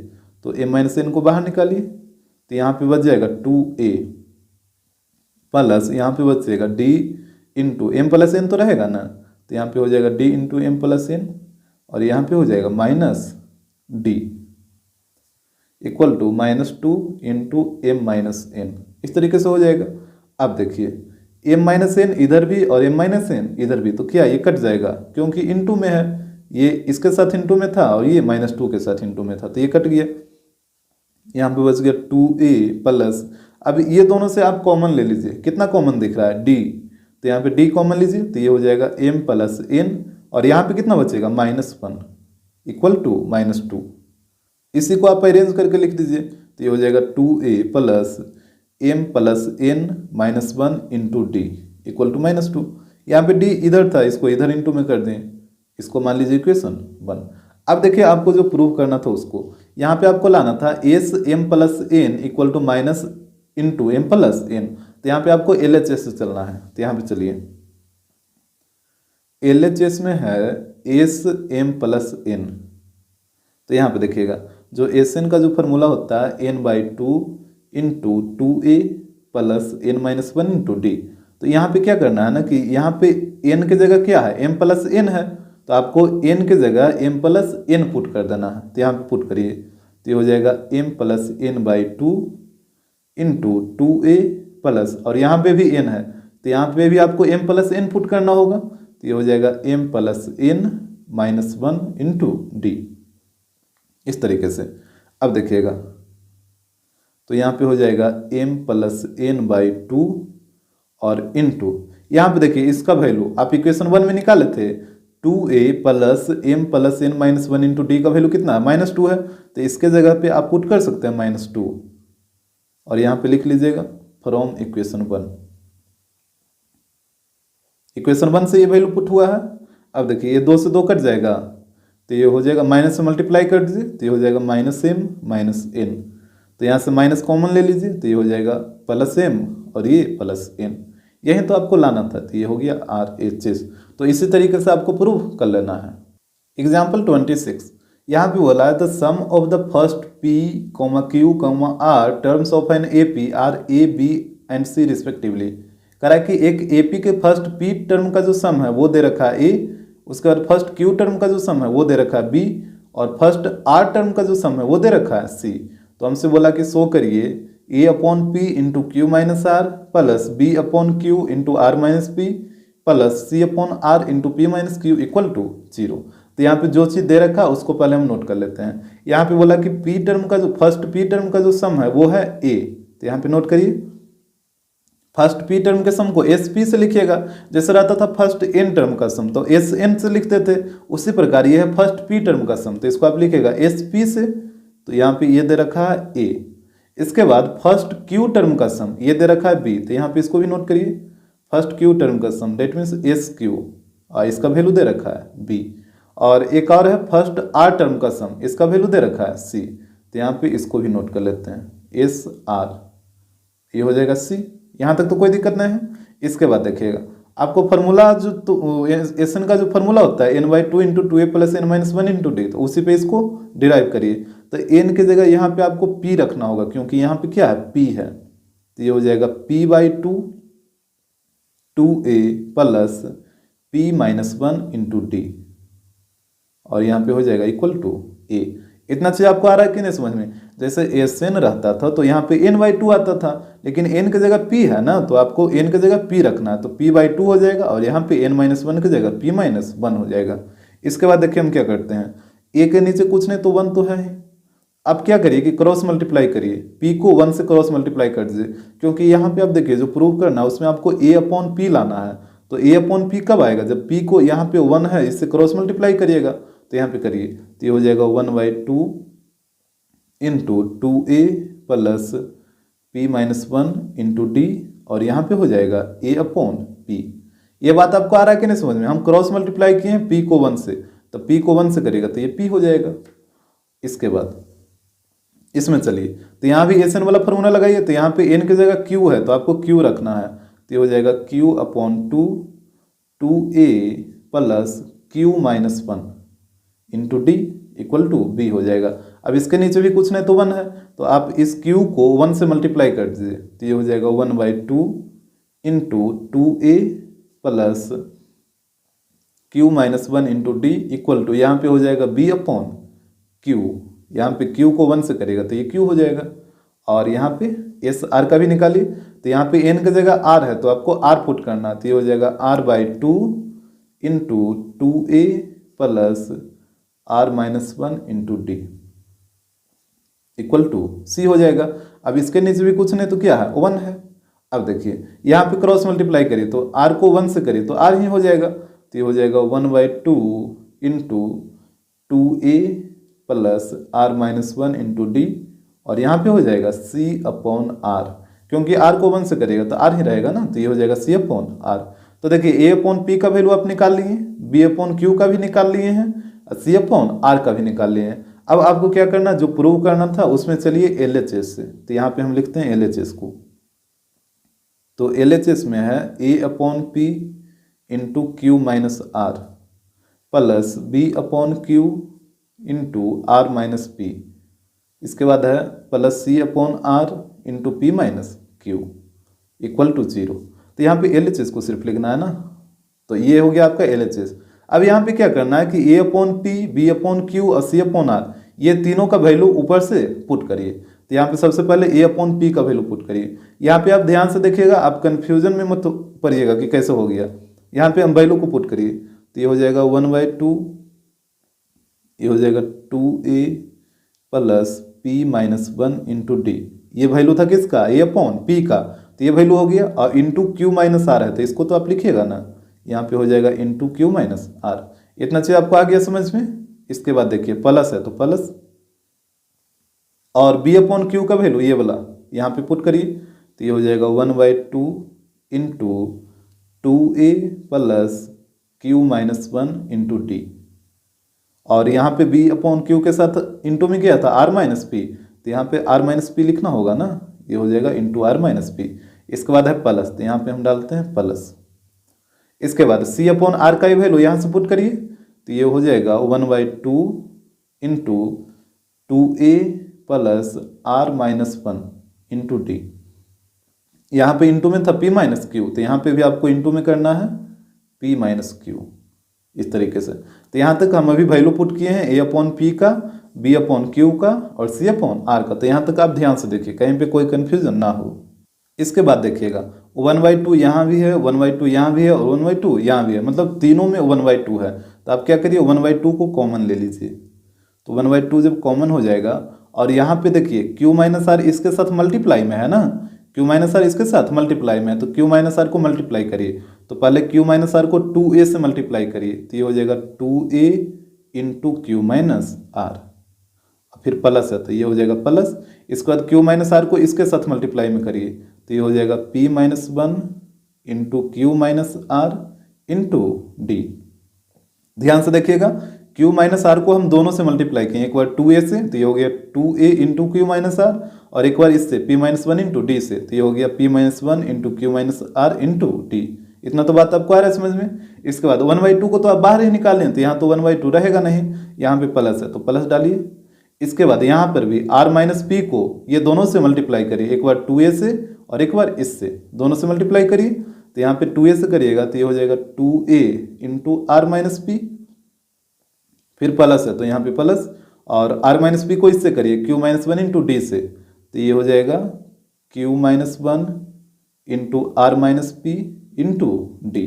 Speaker 1: तो m माइनस एन को बाहर निकालिए, तो यहाँ पे बच जाएगा 2a प्लस यहाँ पे बच जाएगा d into m plus n तो रहेगा ना, तो यहाँ पे हो जाएगा d into m plus n, और यहाँ पे हो जाएगा minus d equal to minus 2 into m minus n. इस तरीके से हो जाएगा। अब देखिए m माइनस एन इधर भी और m माइनस एन इधर भी, तो क्या ये कट जाएगा क्योंकि इनटू में है, ये इसके साथ इनटू में था और ये माइनस 2 के साथ इनटू में था, तो ये कट गया। यहाँ पे बच गया 2a प्लस, अब ये दोनों से आप कॉमन ले लीजिए, कितना कॉमन दिख रहा है d, तो यहाँ पे d कॉमन लीजिए, तो ये हो जाएगा m प्लस एन, और यहाँ पे कितना बचेगा -1 इक्वल टू -2। इसी को आप अरेंज करके लिख दीजिए, तो ये हो जाएगा 2a plus m plus n minus 1 into d equal to -2। यहाँ पे d इधर था, इसको इधर इंटू में कर दें, इसको मान लीजिए इक्वेशन 1। अब देखिए आपको जो प्रूव करना था उसको यहाँ पे आपको लाना था s m plus n equal to minus into m plus n, तो यहाँ पे आपको LHS से चलना है, तो यहाँ पे चलिए LHS में है एस m प्लस एन, तो यहाँ पे देखिएगा जो Sn का जो फॉर्मूला होता है n/2 into 2a plus n minus 1 into d, तो यहाँ पे क्या करना है ना कि यहाँ पे n की जगह क्या है m प्लस एन है, तो आपको n की जगह m प्लस एन पुट कर देना है, तो यहाँ पे पुट करिए, तो ये हो जाएगा m plus n/2 into 2a plus, और यहाँ पे भी n है तो यहाँ पे भी आपको m प्लस एन पुट करना होगा, तो ये हो जाएगा m plus n minus 1 into d. इस तरीके से अब देखिएगा तो यहाँ पे हो जाएगा m प्लस n/2 और इंटू यहाँ पे देखिए इसका वैल्यू आप इक्वेशन 1 में निकाले थे 2a plus m plus n minus 1 into d का वैल्यू कितना है -2 है, तो इसके जगह पे आप पुट कर सकते हैं -2, और यहाँ पे लिख लीजिएगा फ्रॉम इक्वेशन 1। इक्वेशन 1 से ये वैल्यू पुट हुआ है। अब देखिए ये 2 से 2 कट जाएगा, तो ये हो जाएगा माइनस से मल्टीप्लाई कर दीजिए, तो ये हो जाएगा -m माइनस n, तो यहाँ से माइनस कॉमन ले लीजिए, तो ये हो जाएगा प्लस m और ये प्लस n, यही तो आपको लाना था, तो ये हो गया RHS। तो इसी तरीके से आपको प्रूव कर लेना है। एग्जाम्पल 26 यहाँ पे बोला है the sum of the first p, q, r terms of an AP are a, b and c respectively. कह रहा है कि एक AP के फर्स्ट p टर्म का जो सम है वो दे रखा है a, उसके बाद फर्स्ट q टर्म का जो सम है वो दे रखा है b, और फर्स्ट r टर्म का जो सम है वो दे रखा है c। तो हमसे बोला कि शो करिए a upon p into q minus r plus b upon q into r minus p plus c upon r into p minus q equal to 0। तो यहाँ पे जो चीज़ दे रखा है उसको पहले हम नोट कर लेते हैं। यहाँ पे बोला कि p टर्म का जो फर्स्ट p टर्म का जो सम है वो है a, तो यहाँ पे नोट करिए फर्स्ट p टर्म के सम को sp से लिखिएगा, जैसे रहता था फर्स्ट n टर्म का सम तो sn से लिखते थे, उसी प्रकार ये है फर्स्ट p टर्म का सम, तो इसको आप लिखिएगा sp से, तो यहाँ पे ये दे रखा है a। इसके बाद फर्स्ट q टर्म का सम ये दे रखा है b, तो यहाँ पे इसको भी नोट करिए फर्स्ट q टर्म का सम डेट मीन्स sq, और इसका वैल्यू दे रखा है b। और एक और है फर्स्ट r टर्म का सम, इसका वैल्यू दे रखा है c, तो यहाँ पे इसको भी नोट कर लेते हैं sr, ये हो जाएगा c। यहाँ तक तो कोई दिक्कत नहीं है। इसके बाद देखिएगा आपको फार्मूला जो तो एस का जो फार्मूला होता है n/2 into 2a plus n minus 1 into d, तो उसी पे इसको डिराइव करिए। तो n की जगह यहाँ पे आपको p रखना होगा क्योंकि यहाँ पे क्या है p है, तो ये हो जाएगा p/2 2a plus p minus 1 into d, और यहाँ पे हो जाएगा इक्वल टू a। इतना चीज आपको आ रहा है कि नहीं समझ में? जैसे Sn रहता था तो यहाँ पे n/2 आता था, लेकिन n की जगह p है ना, तो आपको n की जगह p रखना है, तो p/2 हो जाएगा, और यहाँ पे n-1 की जगह p-1 हो जाएगा। इसके बाद देखिए हम क्या करते हैं, a के नीचे कुछ नहीं तो 1 तो है ही। अब क्या करिए कि क्रॉस मल्टीप्लाई करिए, p को 1 से क्रॉस मल्टीप्लाई कर दीजिए, क्योंकि यहाँ पे आप देखिए जो प्रूव करना है उसमें आपको a अपॉन p लाना है। तो a अपॉन p कब आएगा? जब p को यहाँ पे 1 है इससे क्रॉस मल्टीप्लाई करिएगा, तो यहाँ पे करिए तो ये हो जाएगा 1/2 into 2a plus p-1 into d, और यहाँ पे हो जाएगा a/p। ये बात आपको आ रहा है कि नहीं समझ में? हम क्रॉस मल्टीप्लाई किए हैं p को 1 से, तो p को 1 से करेगा तो ये p हो जाएगा। इसके बाद इसमें चलिए तो यहाँ भी एस एन वाला फॉर्मूला लगाइए, तो यहाँ पे n की जगह q है तो आपको q रखना है, तो ये हो जाएगा q/2 2a plus q-1 into d equal to b हो जाएगा। अब इसके नीचे भी कुछ नहीं तो 1 है, तो आप इस q को 1 से मल्टीप्लाई कर दीजिए, तो ये हो जाएगा 1/2 into 2a plus q-1 into d equal to यहाँ पे हो जाएगा b/q। यहाँ पे q को 1 से करेगा तो ये q हो जाएगा, और यहाँ पे एस आर का भी निकालिए, तो यहाँ पे n की जगह r है तो आपको r पुट करना, तो ये हो जाएगा r/2 into 2a plus r-1 into d equal to c हो जाएगा। अब इसके नीचे भी कुछ नहीं तो क्या है 1 है। अब देखिए यहाँ पे क्रॉस मल्टीप्लाई करिए तो r को 1 से करिए तो r ही हो जाएगा, तो ये हो जाएगा 1/2 into 2a plus r-1 into d, और यहाँ पे हो जाएगा c/r, क्योंकि r को 1 से करेगा तो r ही रहेगा ना, तो ये हो जाएगा c/r। तो देखिए a/p का वैल्यू आप निकाल लिए, b/q का भी निकाल लिए हैं, c/r का भी निकाल लिए हैं। अब आपको क्या करना, जो प्रूव करना था उसमें चलिए LHS से, तो यहाँ पे हम लिखते हैं LHS को, तो LHS में है a/p into q-r plus b/q into r-p, इसके बाद है plus c/r into p-q equal to 0। तो यहाँ पे LHS को सिर्फ लिखना है ना, तो ये हो गया आपका LHS। अब यहाँ पे क्या करना है कि a/p, b/q और c/r ये तीनों का वैल्यू ऊपर से पुट करिए। तो यहाँ पे सबसे पहले a/p का वैल्यू पुट करिए। यहाँ पे आप ध्यान से देखिएगा, आप कंफ्यूजन में मत पड़िएगा कि कैसे हो गया। यहाँ पे हम वैल्यू को पुट करिए, तो ये हो जाएगा 1/2, ये हो जाएगा 2a plus p-1 into D. ये वैल्यू था किसका, a/p का, तो ये वैल्यू हो गया, और इंटू q-r है तो इसको तो आप लिखिएगा ना, यहाँ पे हो जाएगा इंटू q-r। इतना चीज आपको आ गया समझ में। इसके बाद देखिए प्लस है तो प्लस, और b/q का वैल्यू ये वाला यहाँ पे पुट करिए, तो ये हो जाएगा 1/2 into 2a plus q-1 into d, और यहाँ पे b/q के साथ इंटू में क्या था r-p, तो यहाँ पे r-p लिखना होगा ना, ये हो जाएगा इंटू r-p। इसके बाद है प्लस, तो यहाँ पे हम डालते हैं प्लस। इसके बाद c/r का वैल्यू यहाँ से पुट करिए, तो ये हो जाएगा 1/2 into 2a plus r-1 into D. यहाँ पे इंटू में था p-q, तो यहाँ पे भी आपको इंटू में करना है p-q, इस तरीके से। तो यहाँ तक हम अभी वैल्यू पुट किए हैं a/p का, b/q का और c/r का। तो यहाँ तक आप ध्यान से देखिए, कहीं पे कोई कंफ्यूजन ना हो। इसके बाद देखिएगा 1/2 यहाँ भी है, 1/2 यहाँ भी है और 1/2 यहाँ भी है, मतलब तीनों में 1/2 है। तो आप क्या करिए 1/2 को कॉमन ले लीजिए, तो 1/2 जब कॉमन हो जाएगा, और यहाँ पे देखिए q-r इसके साथ मल्टीप्लाई में है ना, q-r इसके साथ मल्टीप्लाई में है, तो q-r को मल्टीप्लाई करिए। तो पहले q-r को 2a से मल्टीप्लाई करिए, तो ये हो जाएगा 2a इंटू q-r, फिर प्लस है तो ये हो जाएगा प्लस। इसके बाद q-r को इसके साथ मल्टीप्लाई में करिए, तो ये हो जाएगा p-1 into q-r into D. ध्यान से देखिएगा, q-r को हम दोनों से मल्टीप्लाई किए, एक बार 2a से तो ये हो गया 2a इंटू q-r, और एक बार इससे p-1 इंटू डी से, तो ये हो गया p-1 into q-r into D. इतना तो बात आपको आ रहा है समझ में। इसके बाद 1/2 को तो आप बाहर ही निकाल लें, तो यहाँ तो 1/2 रहेगा नहीं, यहाँ पे प्लस है तो प्लस डालिए। इसके बाद यहाँ पर भी r-p को ये दोनों से मल्टीप्लाई करिए, एक बार 2a से और एक बार इससे, दोनों से मल्टीप्लाई करिए। तो यहाँ पे 2a से करिएगा तो ये हो जाएगा 2a इंटू r-p, फिर प्लस है तो यहाँ पे प्लस, और r-p को इससे करिए q-1 इंटू डी से, तो ये हो जाएगा q-1 into r-p into D.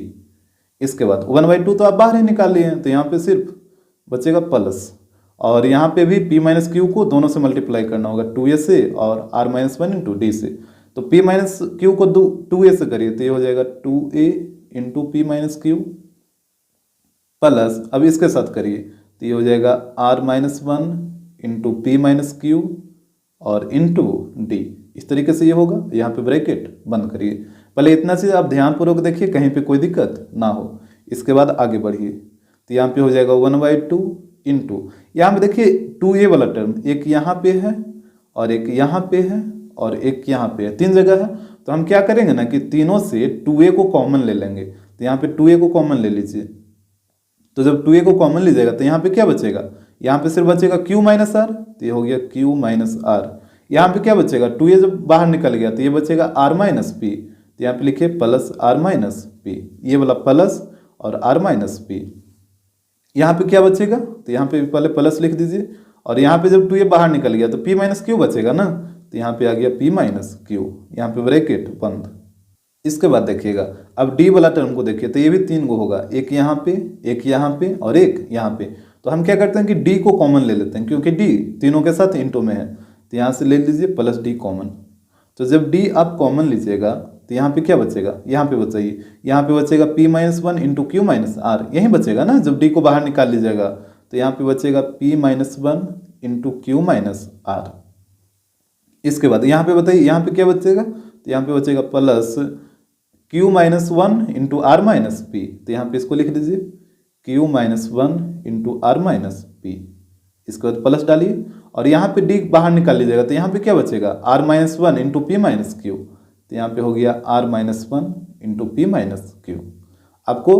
Speaker 1: इसके बाद 1/2 तो आप बाहर ही निकाल लिए हैं, तो यहाँ पे सिर्फ बचेगा प्लस, और यहाँ पे भी p-q को दोनों से मल्टीप्लाई करना होगा 2a से और r-1 इंटू डी से। तो p-q को 2a से करिए, तो ये हो जाएगा 2a इंटू p-q प्लस, अब इसके साथ करिए तो ये हो जाएगा r minus one into p minus Q और इंटू डी। इस तरीके से ये होगा। यहाँ पे ब्रैकेट बंद करिए। पहले इतना चीज़ आप ध्यानपूर्वक देखिए, कहीं पे कोई दिक्कत ना हो। इसके बाद आगे बढ़िए। तो यहाँ पे हो जाएगा 1/2 इंटू, यहाँ पे देखिए 2a वाला टर्म एक यहाँ पे है और एक यहाँ पे है और एक यहाँ पे है, 3 जगह है। तो हम क्या करेंगे ना कि तीनों से 2a को कॉमन ले लेंगे। तो यहाँ पे 2a को कॉमन ले लीजिए। तो जब 2a को कॉमन लीजिएगा तो यहाँ पे क्या बचेगा, यहाँ पे सिर्फ बचेगा q माइनस आर। तो ये हो गया q माइनस आर। यहाँ पे क्या बचेगा, 2a जब बाहर निकल गया तो ये बचेगा r माइनस पी। तो यहाँ पे लिखिए प्लस r माइनस पी, ये वाला प्लस और r माइनस पी। यहाँ पे क्या बचेगा, तो यहाँ पे पहले प्लस लिख दीजिए और यहाँ पे जब 2a बाहर निकल गया तो p माइनस क्यू बचेगा ना। तो यहाँ पे आ गया p माइनस क्यू, यहाँ पे ब्रैकेट बंद। इसके बाद देखिएगा अब d वाला टर्म को देखिए, तो ये भी 3 गो होगा, एक यहाँ पे, एक यहाँ पे और एक यहाँ पे। तो हम क्या करते हैं कि d को कॉमन ले लेते हैं, क्योंकि d तीनों के साथ इंटू में है। तो यहाँ से ले लीजिए प्लस d कॉमन। तो जब d आप कॉमन लीजिएगा तो यहाँ पे क्या बचेगा, यहाँ पे बचाइए, यहाँ पे बचेगा p minus one into q minus r, यहीं बचेगा ना। जब d को बाहर निकाल लीजिएगा तो यहाँ पे बचेगा p minus one into q minus r. इसके बाद यहाँ पे बताइए, यहाँ पे क्या बचेगा, तो यहाँ पे बचेगा plus q minus one into r minus p. तो यहाँ पे इसको लिख दीजिए q minus one into r minus p. इसके बाद प्लस डालिए और यहाँ पे d बाहर निकाल लीजिएगा तो यहाँ पे क्या बचेगा, r minus one into p minus Q. तो यहाँ पे हो गया r minus one into p minus Q. आपको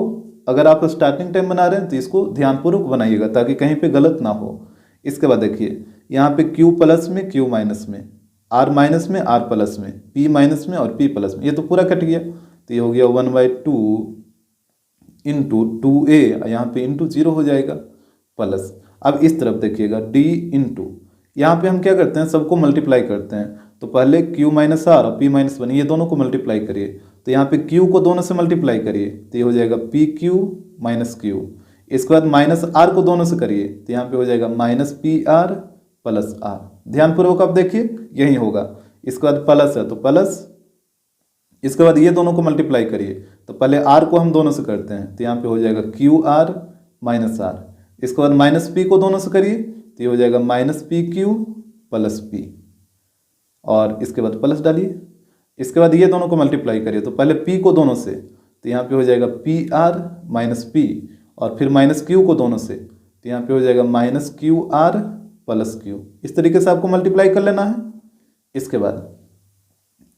Speaker 1: अगर आप स्टार्टिंग टाइम बना रहे हैं तो इसको ध्यानपूर्वक बनाइएगा ताकि कहीं पे गलत ना हो। इसके बाद देखिए यहाँ पे q प्लस में q माइनस में, r माइनस में r प्लस में, p माइनस में और p प्लस में, ये तो पूरा कट गया। तो ये हो गया 1/2 इंटू 2a, यहाँ पे इंटू 0 हो जाएगा प्लस। अब इस तरफ देखिएगा d इंटू, यहाँ पे हम क्या करते हैं, सबको मल्टीप्लाई करते हैं। तो पहले q माइनस आर और p माइनस वन, ये दोनों को मल्टीप्लाई करिए। तो यहाँ पे q को दोनों से मल्टीप्लाई करिए तो ये हो जाएगा पी क्यू माइनस क्यू। इसके बाद माइनस r को दोनों से करिए तो यहाँ पे हो जाएगा minus p r plus r. ध्यानपूर्वक आप देखिए यही होगा। इसके बाद प्लस है तो प्लस, इसके बाद ये दोनों को मल्टीप्लाई करिए तो पहले r को हम दोनों से करते हैं तो यहाँ पे हो जाएगा क्यू आर माइनस आर। इसके बाद माइनस p को दोनों से करिए तो ये हो जाएगा minus P Q plus P और इसके बाद प्लस डालिए। इसके बाद ये दोनों को मल्टीप्लाई करिए तो पहले p को दोनों से तो यहाँ पे हो जाएगा पी आर माइनस पी और फिर माइनस q को दोनों से तो यहाँ पे हो जाएगा minus Q R plus Q. इस तरीके से आपको मल्टीप्लाई कर लेना है। इसके बाद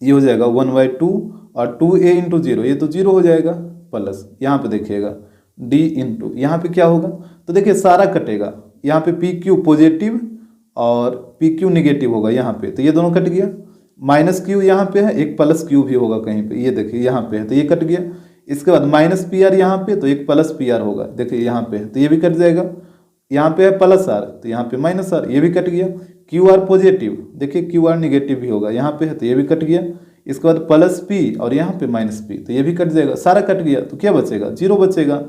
Speaker 1: ये हो जाएगा 1/2 और 2a इंटू 0, ये तो 0 हो जाएगा प्लस। यहाँ पे देखिएगा d इंटू, यहाँ पे क्या होगा, तो देखिए सारा कटेगा। यहाँ पे पी क्यू पॉजिटिव और पी क्यू निगेटिव होगा यहाँ पे, तो ये दोनों कट गया। माइनस क्यू यहाँ पे है, एक प्लस क्यू भी होगा कहीं पे, ये देखिए यहाँ पे है तो ये कट गया। इसके बाद माइनस पी आर यहाँ पे तो एक प्लस पी आर होगा, देखिए यहाँ पे है तो ये भी कट जाएगा। यहाँ पे है प्लस आर तो यहाँ पे माइनस आर, ये भी कट गया। क्यू आर पॉजिटिव, देखिए क्यू आर निगेटिव भी होगा, यहाँ पे है तो ये भी कट गया। इसके बाद प्लस पी और यहाँ पे माइनस पी तो ये भी कट जाएगा, सारा कट गया। तो क्या बचेगा, 0 बचेगा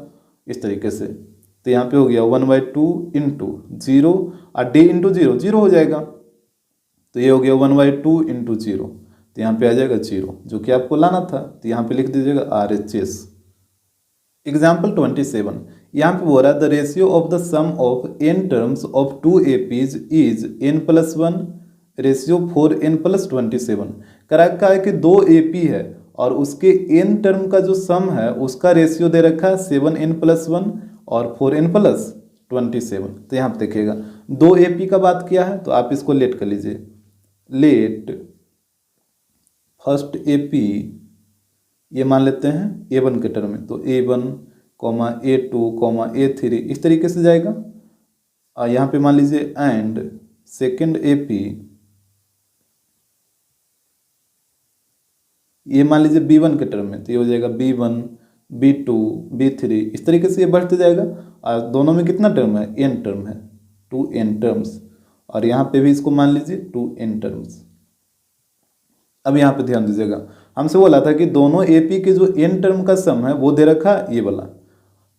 Speaker 1: इस तरीके से। तो यहाँ पे हो गया 1/2 इंटू 0 और d इंटू 0, 0 हो जाएगा। तो ये हो गया 1/2 इंटू 0, तो यहाँ पे आ जाएगा 0 जो कि आपको लाना था। तो यहाँ पे लिख दीजिएगा RHS। एग्जाम्पल 27, यहाँ पे बोल रहा है the ratio of the sum of n terms of 2 APs is n+1 ratio 4n+27। करा रखा है कि 2 AP है और उसके n टर्म का जो सम है उसका रेशियो दे रखा है 7n+1 और 4n+27। तो यहाँ पे देखिएगा 2 AP का बात किया है तो आप इसको लेट कर लीजिए। लेट फर्स्ट AP ये मान लेते हैं A1 के टर्म में, तो A1, A2, A3 इस तरीके से जाएगा। और यहाँ पे मान लीजिए एंड सेकेंड AP ये मान लीजिए B1 के टर्म में, तो ये हो जाएगा B1, B2, B3 इस तरीके से ये बढ़ते जाएगा। और दोनों में कितना टर्म है, n टर्म है, 2n टर्म्स। और यहाँ पे भी इसको मान लीजिए 2n टर्म्स। अब यहाँ पे ध्यान दीजिएगा, हमसे बोला था कि दोनों AP के जो n टर्म का सम है वो दे रखा ये वाला।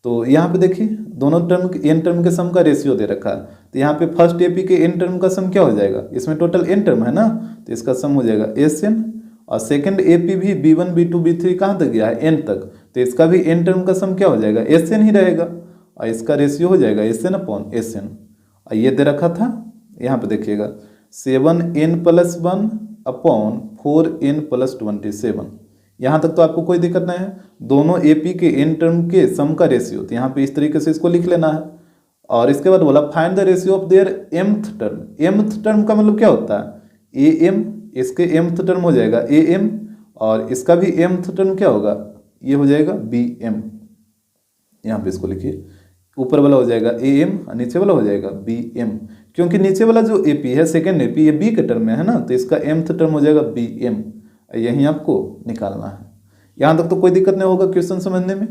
Speaker 1: तो यहाँ पे देखिए दोनों टर्म n टर्म के सम का रेशियो दे रखा है। तो यहाँ पे फर्स्ट AP के n टर्म का सम क्या हो जाएगा, इसमें टोटल n टर्म है ना, तो इसका सम हो जाएगा SN। और सेकंड AP भी B1, B2, B3 कहाँ तक गया है, n तक, तो इसका भी n टर्म का सम क्या हो जाएगा, SN ही रहेगा। और इसका रेशियो हो जाएगा SN अपॉन SN। और ये दे रखा था, यहाँ पे देखिएगा 7n+1 अपॉन 4n+27। यहाँ तक तो आपको कोई दिक्कत नहीं है। दोनों AP के n टर्म के सम का रेशियो, तो यहाँ पे इस तरीके से इसको लिख लेना है। और इसके बाद बोला find the ratio of their mth term. mth term का मतलब क्या होता है? AM, इसके mth टर्म हो जाएगा AM, और इसका भी mth टर्म क्या होगा? ये हो जाएगा BM। यहाँ पे इसको लिखिए, ऊपर वाला हो जाएगा AM और नीचे वाला हो जाएगा BM, क्योंकि नीचे वाला जो AP है, सेकेंड AP, ये B के टर्म में है ना, तो इसका mth टर्म हो जाएगा BM। यही आपको निकालना है। यहाँ तक तो कोई दिक्कत नहीं होगा क्वेश्चन समझने में।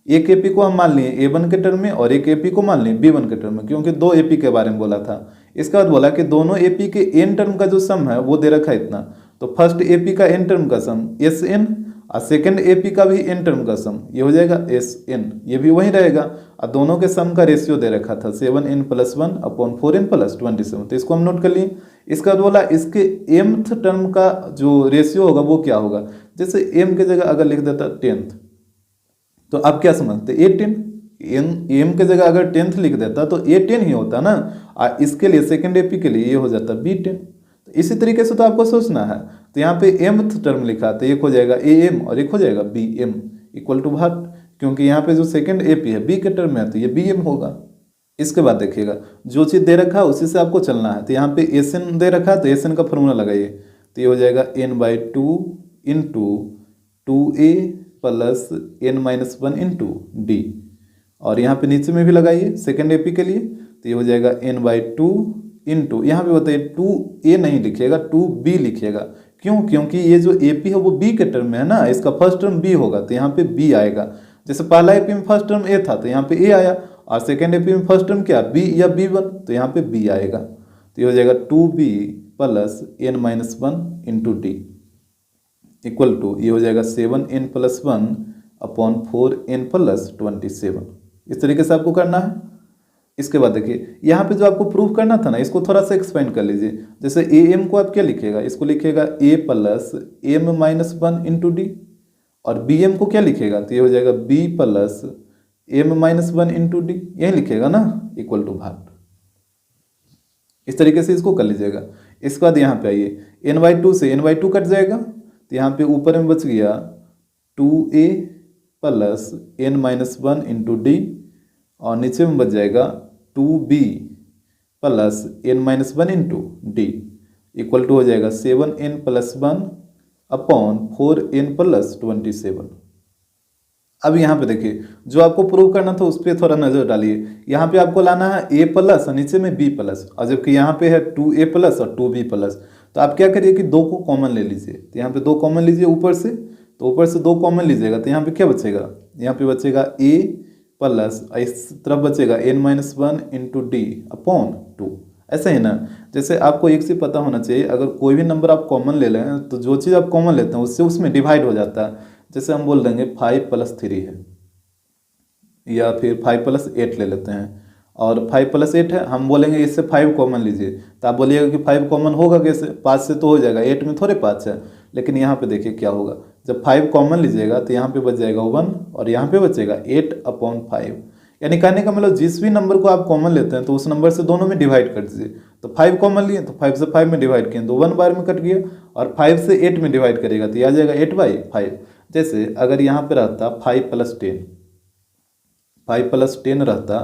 Speaker 1: एक AP को हम मान लिए A1 के टर्म में और एक AP को मान लिए B1 के टर्म में, क्योंकि दो AP के बारे में बोला था। इसके बाद बोला कि दोनों AP के n टर्म का जो सम है वो दे रखा है इतना, तो फर्स्ट AP का n टर्म का सम SN और सेकेंड AP का भी n टर्म का सम ये हो जाएगा SN, ये भी वही रहेगा। और दोनों के सम का रेशियो दे रखा था 7n+1 अपॉन 4n+27, तो इसको हम नोट कर लिए। इसका बाद बोला इसके mth टर्म का जो रेशियो होगा वो क्या होगा? जैसे m के जगह अगर लिख देता 10th, तो आप क्या समझते? A10। m के जगह अगर 10th लिख देता तो A10 ही होता ना, और इसके लिए सेकेंड AP के लिए ये हो जाता B10। तो इसी तरीके से तो आपको सोचना है। तो यहाँ पे mth टर्म लिखा, तो एक हो जाएगा AM और एक हो जाएगा BM इक्वल टू भाट, क्योंकि यहाँ पे जो सेकेंड AP है B के टर्म में है तो ये BM होगा। इसके बाद देखिएगा जो चीज़ दे रखा है उसी से आपको चलना है। तो यहाँ पे SN दे रखा है, तो SN का फॉर्मूला लगाइए, तो ये हो जाएगा n/2 into 2A plus n-1 into D। और यहाँ पे नीचे में भी लगाइए सेकेंड AP के लिए, तो ये हो जाएगा n/2 इंटू, यहाँ पे बताइए 2A नहीं लिखिएगा 2B लिखिएगा। क्यों? क्योंकि ये जो AP है वो B के टर्म में है ना, इसका फर्स्ट टर्म B होगा, तो यहाँ पे B आएगा। जैसे पहला AP में फर्स्ट टर्म A था तो यहाँ पे A आया, और सेकेंड AP में फर्स्ट टर्म क्या? B या B1, तो यहाँ पे B आएगा। तो ये हो जाएगा 2B plus n-1 into D equal to, ये हो जाएगा 7n+1 अपॉन 4n+27। इस तरीके से आपको करना है। इसके बाद देखिए यहाँ पे जो आपको प्रूफ करना था ना, इसको थोड़ा सा एक्सपेंड कर लीजिए। जैसे AM को आप क्या लिखिएगा? इसको लिखिएगा A plus m-1 into D, और BM को क्या लिखिएगा? तो ये हो जाएगा B plus m-1 into D, यही लिखिएगा ना, इक्वल टू भाट। इस तरीके से इसको कर लीजिएगा। इसके बाद यहाँ पे आइए, n/2 से n/2 कट जाएगा, तो यहाँ पे ऊपर में बच गया 2A plus n-1 into D, और नीचे में बच जाएगा 2B plus n-1 into D equal to हो जाएगा 7n+1 अपॉन 4n+27। अब यहाँ पे देखिए जो आपको प्रूव करना था उस पर थोड़ा नजर डालिए। यहाँ पे आपको लाना है A प्लस और नीचे में B प्लस, और जबकि यहाँ पे है 2A प्लस और 2B प्लस। तो आप क्या करिए कि दो को कॉमन ले लीजिए, तो यहाँ पे दो कॉमन लीजिए ऊपर से, तो ऊपर से दो कॉमन लीजिएगा, तो यहाँ पे क्या बचेगा? यहाँ पे बचेगा A प्लस, इस तरफ बचेगा n-1 इंटू D अपॉन 2। ऐसा ही ना, जैसे आपको एक चीज़ पता होना चाहिए, अगर कोई भी नंबर आप कॉमन ले लें तो जो चीज़ आप कॉमन लेते हैं उससे उसमें डिवाइड हो जाता है। जैसे हम बोल देंगे 5+3 है, या फिर 5+8 ले लेते हैं, और 5+8 है, हम बोलेंगे इससे 5 कॉमन लीजिए, तो आप बोलिएगा कि 5 कॉमन होगा कैसे? 5 से तो हो जाएगा, 8 में थोड़े 5 है। लेकिन यहाँ पे देखिए क्या होगा, जब 5 कॉमन लीजिएगा तो यहाँ पे बच जाएगा 1 और यहाँ पे बचेगा 8/5। यानी कहने का मतलब जिस भी नंबर को आप कॉमन लेते हैं तो उस नंबर से दोनों में डिवाइड कर दीजिए। तो 5 कॉमन लिए तो 5 से 5 में डिवाइड किए तो 1 बार में कट गया, और 5 से 8 में डिवाइड करेगा तो आ जाएगा 8/5। जैसे अगर यहाँ पे रहता 5+10, 5+10 रहता,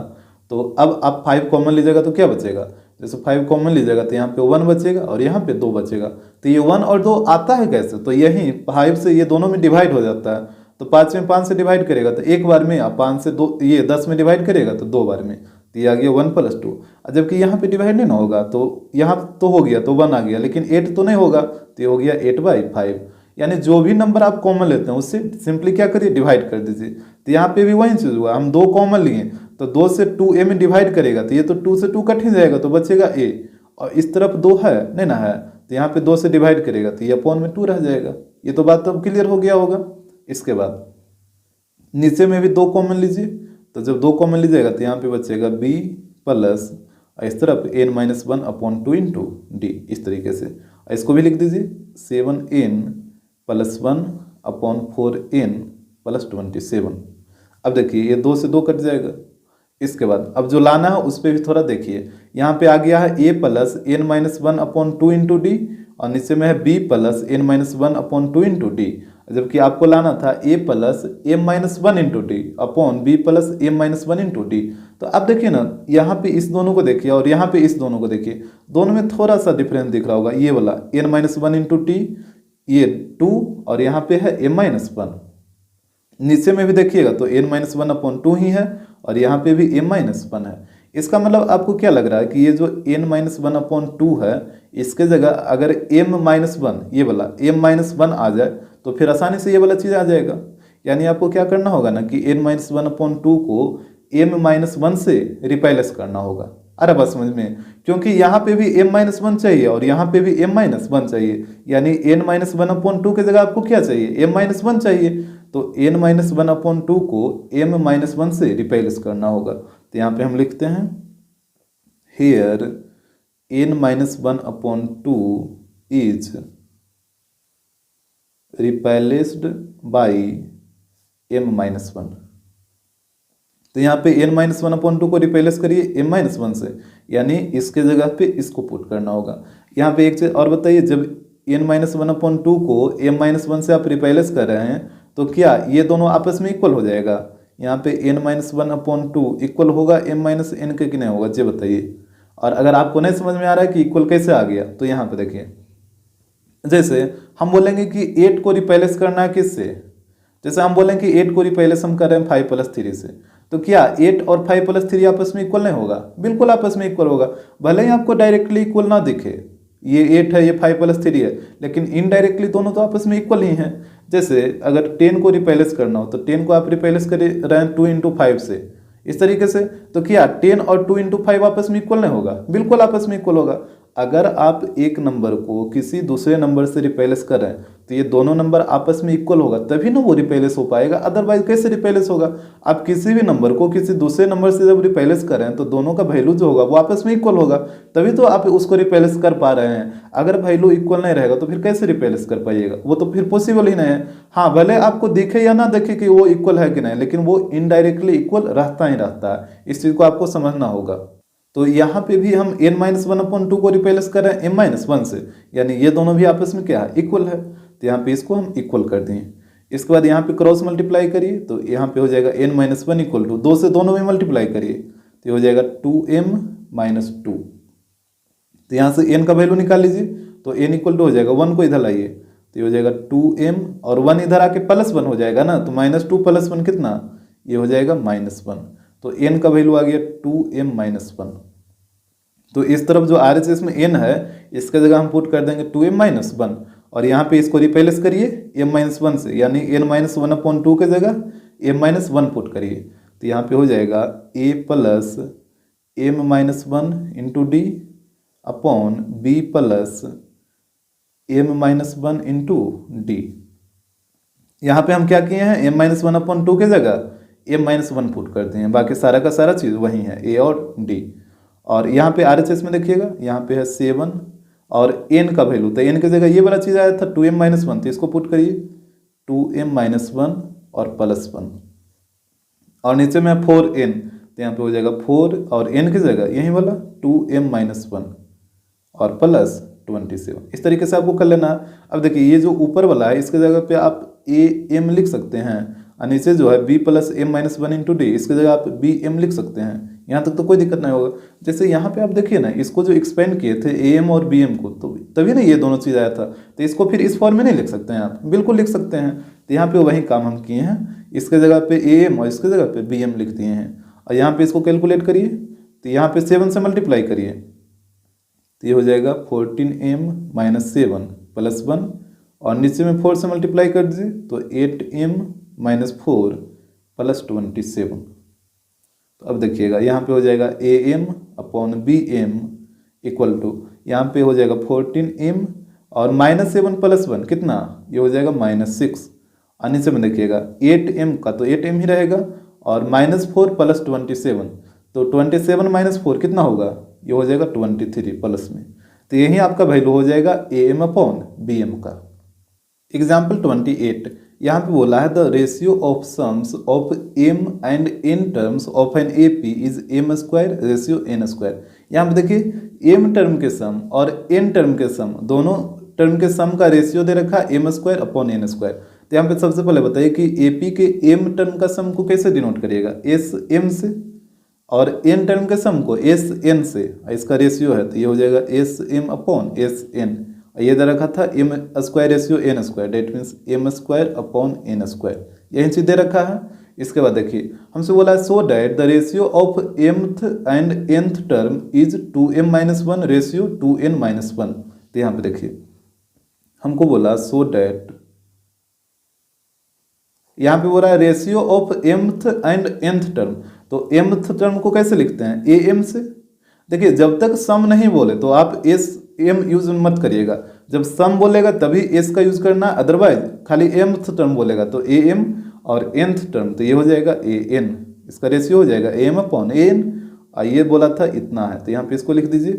Speaker 1: तो अब आप 5 कॉमन लीजिएगा तो क्या बचेगा? जैसे 5 कॉमन लीजिएगा तो यहाँ पे 1 बचेगा और यहाँ पे 2 बचेगा। तो ये 1 और 2 आता है कैसे? तो यही 5 से ये दोनों में डिवाइड हो जाता है। तो 5 में 5 से डिवाइड करेगा तो एक बार में, आप 5 से 2 ये 10 में डिवाइड करेगा तो 2 बार में, तो ये आ गया 1+2। जबकि यहाँ पे डिवाइड नहीं ना होगा, तो यहाँ तो हो गया तो 1 आ गया, लेकिन 8 तो नहीं होगा, तो ये हो गया 8/5। यानी जो भी नंबर आप कॉमन लेते हैं उससे सिंपली क्या करिए? डिवाइड कर दीजिए। तो यहाँ पे भी वही चीज़ हुआ, हम 2 कॉमन लिए तो 2 से 2A में डिवाइड करेगा तो ये तो 2 से 2 कट ही जाएगा, तो बचेगा A, और इस तरफ 2 है नहीं ना है, तो यहाँ पे 2 से डिवाइड करेगा तो ये अपॉन में 2 रह जाएगा। ये तो बात तो अब क्लियर हो गया होगा। इसके बाद नीचे में भी 2 कॉमन लीजिए, तो जब 2 कॉमन लीजिएगा तो यहाँ पे बचेगा B प्लस, इस तरफ n-1/2 इंटू D, इस तरीके से। इसको भी लिख दीजिए 7n+1 अपॉन 4n+27। अब देखिए ये 2 से 2 कट जाएगा, इसके बाद अब जो लाना है उस पर भी थोड़ा देखिए, यहाँ पे आ गया है a plus n minus one upon two into d, और नीचे में है b plus n minus one upon two into d, जबकि आपको लाना था a plus m minus one into d upon b plus m minus one into d. तो आप देखिए ना, यहाँ पे इस दोनों को देखिए और यहाँ पे इस दोनों को देखिए, दोनों में थोड़ा सा डिफरेंस दिख रहा होगा। ये वाला n minus one into t, ये 2, और यहाँ पे है एम माइनस वन। नीचे में भी देखिएगा तो n minus one upon two ही है, और यहाँ पे भी एम माइनस वन है। इसका मतलब आपको क्या लग रहा है कि ये जो n minus one upon two है, इसके जगह अगर एम माइनस वन, ये वाला एम माइनस वन आ जाए तो फिर आसानी से ये वाला चीज़ आ जाएगा। यानी आपको क्या करना होगा ना कि n minus one upon two को एम माइनस वन से रिप्लेस करना होगा। अरे बस समझ में, क्योंकि यहाँ पे भी m माइनस वन चाहिए और यहाँ पे भी m माइनस वन चाहिए, यानी n minus one upon to की जगह आपको क्या चाहिए, m माइनस वन चाहिए। तो n minus one upon two को m माइनस वन से रिप्लेस करना होगा। तो यहाँ पे हम लिखते हैं here n minus one upon two is replaced by m minus one. तो यहाँ पे n minus one upon two को रिप्लेस करिए m माइनस वन से, यानी इसके जगह पे इसको पुट करना होगा। यहाँ पे एक चीज़ और बताइए, जब n minus one upon two को m माइनस वन से आप रिप्लेस कर रहे हैं तो क्या ये दोनों आपस में इक्वल हो जाएगा? यहाँ पे n minus one upon two equal होगा m माइनस एन के कि नहीं होगा, जी बताइए। और अगर आपको नहीं समझ में आ रहा है कि इक्वल कैसे आ गया, तो यहाँ पे देखिए, जैसे हम बोलेंगे कि 8 को रिप्लेस करना है किससे, जैसे हम बोलेंगे कि 8 को रिप्लेस हम कर रहे हैं 5 प्लस 3 से, तो क्या 8 और 5 प्लस 3 आपस में इक्वल नहीं होगा? बिल्कुल आपस में इक्वल होगा। भले ही आपको डायरेक्टली इक्वल ना दिखे, ये 8 है ये 5 प्लस 3 है, लेकिन इनडायरेक्टली दोनों तो आपस में इक्वल ही हैं। जैसे अगर 10 को रिप्लेस करना हो तो 10 को आप रिप्लेस कर रहे हैं 2 इंटू 5 से, इस तरीके से, तो क्या 10 और 2 इंटू 5 आपस में इक्वल नहीं होगा? बिल्कुल आपस में इक्वल होगा। अगर आप एक नंबर को किसी दूसरे नंबर से रिप्लेस कर रहे हैं तो ये दोनों नंबर आपस में इक्वल होगा, तभी ना वो रिप्लेस हो पाएगा, अदरवाइज कैसे रिप्लेस होगा? आप किसी भी नंबर को किसी दूसरे नंबर से जब रिप्लेस कर रहे हैं तो दोनों का वैल्यू जो होगा वो आपस में इक्वल होगा, तभी तो आप उसको रिप्लेस कर पा रहे हैं। अगर वैल्यू इक्वल नहीं रहेगा तो फिर कैसे रिप्लेस कर पाइएगा? वो तो फिर पॉसिबल ही नहीं है। हाँ, भले आपको दिखे या ना दिखे कि वो इक्वल है कि नहीं, लेकिन वो इनडायरेक्टली इक्वल रहता ही रहता है। इस चीज़ को आपको समझना होगा। तो यहाँ पे भी हम n minus one upon two को रिप्लेस कर रहे हैं m माइनस वन से, यानी ये दोनों भी आपस में क्या है, इक्वल है। तो यहाँ पे इसको हम इक्वल कर दिए। इसके बाद यहाँ पे क्रॉस मल्टीप्लाई करिए तो यहाँ पे हो जाएगा n minus one equal to, दो से दोनों में मल्टीप्लाई करिए तो ये हो जाएगा 2m माइनस टू। तो यहाँ से n का वैल्यू निकाल लीजिए, तो n इक्वल टू हो जाएगा 1 को इधर लाइए तो ये हो जाएगा 2m, और 1 इधर आके प्लस 1 हो जाएगा ना, तो माइनस टू प्लस 1 कितना, ये हो जाएगा माइनस 1। तो n का वैल्यू आ गया 2m माइनस 1। तो इस तरफ जो RHS में n है इसका जगह हम पुट कर देंगे 2m माइनस 1, और यहाँ पे इसको रिप्लेस करिए m माइनस 1 से, यानी n minus one upon to के जगह m माइनस 1 पुट करिए। तो यहाँ पे हो जाएगा a plus m minus 1 into d upon b plus m minus 1 into D. यहाँ पे हम क्या किए हैं, m minus one upon to के जगह m माइनस 1 पुट करते हैं, बाकी सारा का सारा चीज़ वही है, a और d। और यहाँ पे RHS में देखिएगा, यहाँ पे है 7 और n का वैल्यू, तो n की जगह ये वाला चीज़ आया था 2m माइनस 1, तो इसको पुट करिए 2m माइनस 1 और प्लस 1, और नीचे में 4n, तो यहाँ पे हो जाएगा 4 और n की जगह यही वाला 2m माइनस 1 और प्लस 27। इस तरीके से आपको कर लेना है। अब देखिए ये जो ऊपर वाला है इसके जगह पे आप am लिख सकते हैं, और नीचे जो है b plus m minus one into d, इसकी जगह आप bm लिख सकते हैं। यहाँ तक तो कोई दिक्कत नहीं होगा। जैसे यहाँ पे आप देखिए ना, इसको जो एक्सपेंड किए थे am और bm को, तो तभी ना ये दोनों चीज़ आया था, तो इसको फिर इस फॉर्म में नहीं लिख सकते हैं आप, बिल्कुल लिख सकते हैं। तो यहाँ पे वही काम हम किए हैं, इसके जगह पे am और इसके जगह पे bm लिख दिए हैं। और यहाँ पे इसको कैलकुलेट करिए, तो यहाँ पे 7 से मल्टीप्लाई करिए तो ये हो जाएगा 14m माइनस 7 प्लस 1, और नीचे में 4 से मल्टीप्लाई कर दीजिए तो 8m माइनस 4 प्लस 27। तो अब देखिएगा यहाँ पे हो जाएगा am upon bm equal to, यहाँ पे हो जाएगा 14m और माइनस 7 प्लस 1 कितना, ये हो जाएगा माइनस 6, और नीचे में देखिएगा 8m का तो 8m ही रहेगा, और माइनस 4 प्लस 27, तो 27 माइनस 4 कितना होगा, ये हो जाएगा 23 प्लस में। तो यही आपका वैल्यू हो जाएगा am अपॉन bm का। एग्जाम्पल 28, यहाँ पे बोला है the ratio of sums of m and n terms of an A P is m square ratio n square. यहाँ पे देखिए एम टर्म के सम और एन टर्म के सम, दोनों टर्म के सम का रेशियो दे रखा है m square upon n square. तो यहाँ पे सबसे पहले बताइए कि ए पी के एम टर्म का सम को कैसे डिनोट करिएगा, एस एम से, और एन टर्म के सम को एस एन से। इसका रेशियो है तो ये हो जाएगा s m upon s n. ये दे रखा था m square ratio n square, that means m square upon n square, यही चीज दे रखा है। इसके बाद देखिए हमसे बोला है so that the ratio of एमथ and nth term is 2m-1 ratio 2n-1। तो यहाँ पे देखिए हमको बोला सो डैट, यहाँ पे बोला है ratio of एमथ and nth term. तो एमथ टर्म को कैसे लिखते हैं, ए एम से। देखिए जब तक सम नहीं बोले तो आप एस एम यूज मत करिएगा, जब सम बोलेगा तभी एस का यूज करना, अदरवाइज खाली एमथ टर्म बोलेगा तो ए एम और एनथ टर्म तो ये हो जाएगा ए एन, इसका रेशियो हो जाएगा a m upon a n. ये बोला था इतना है तो यहाँ पे इसको लिख दीजिए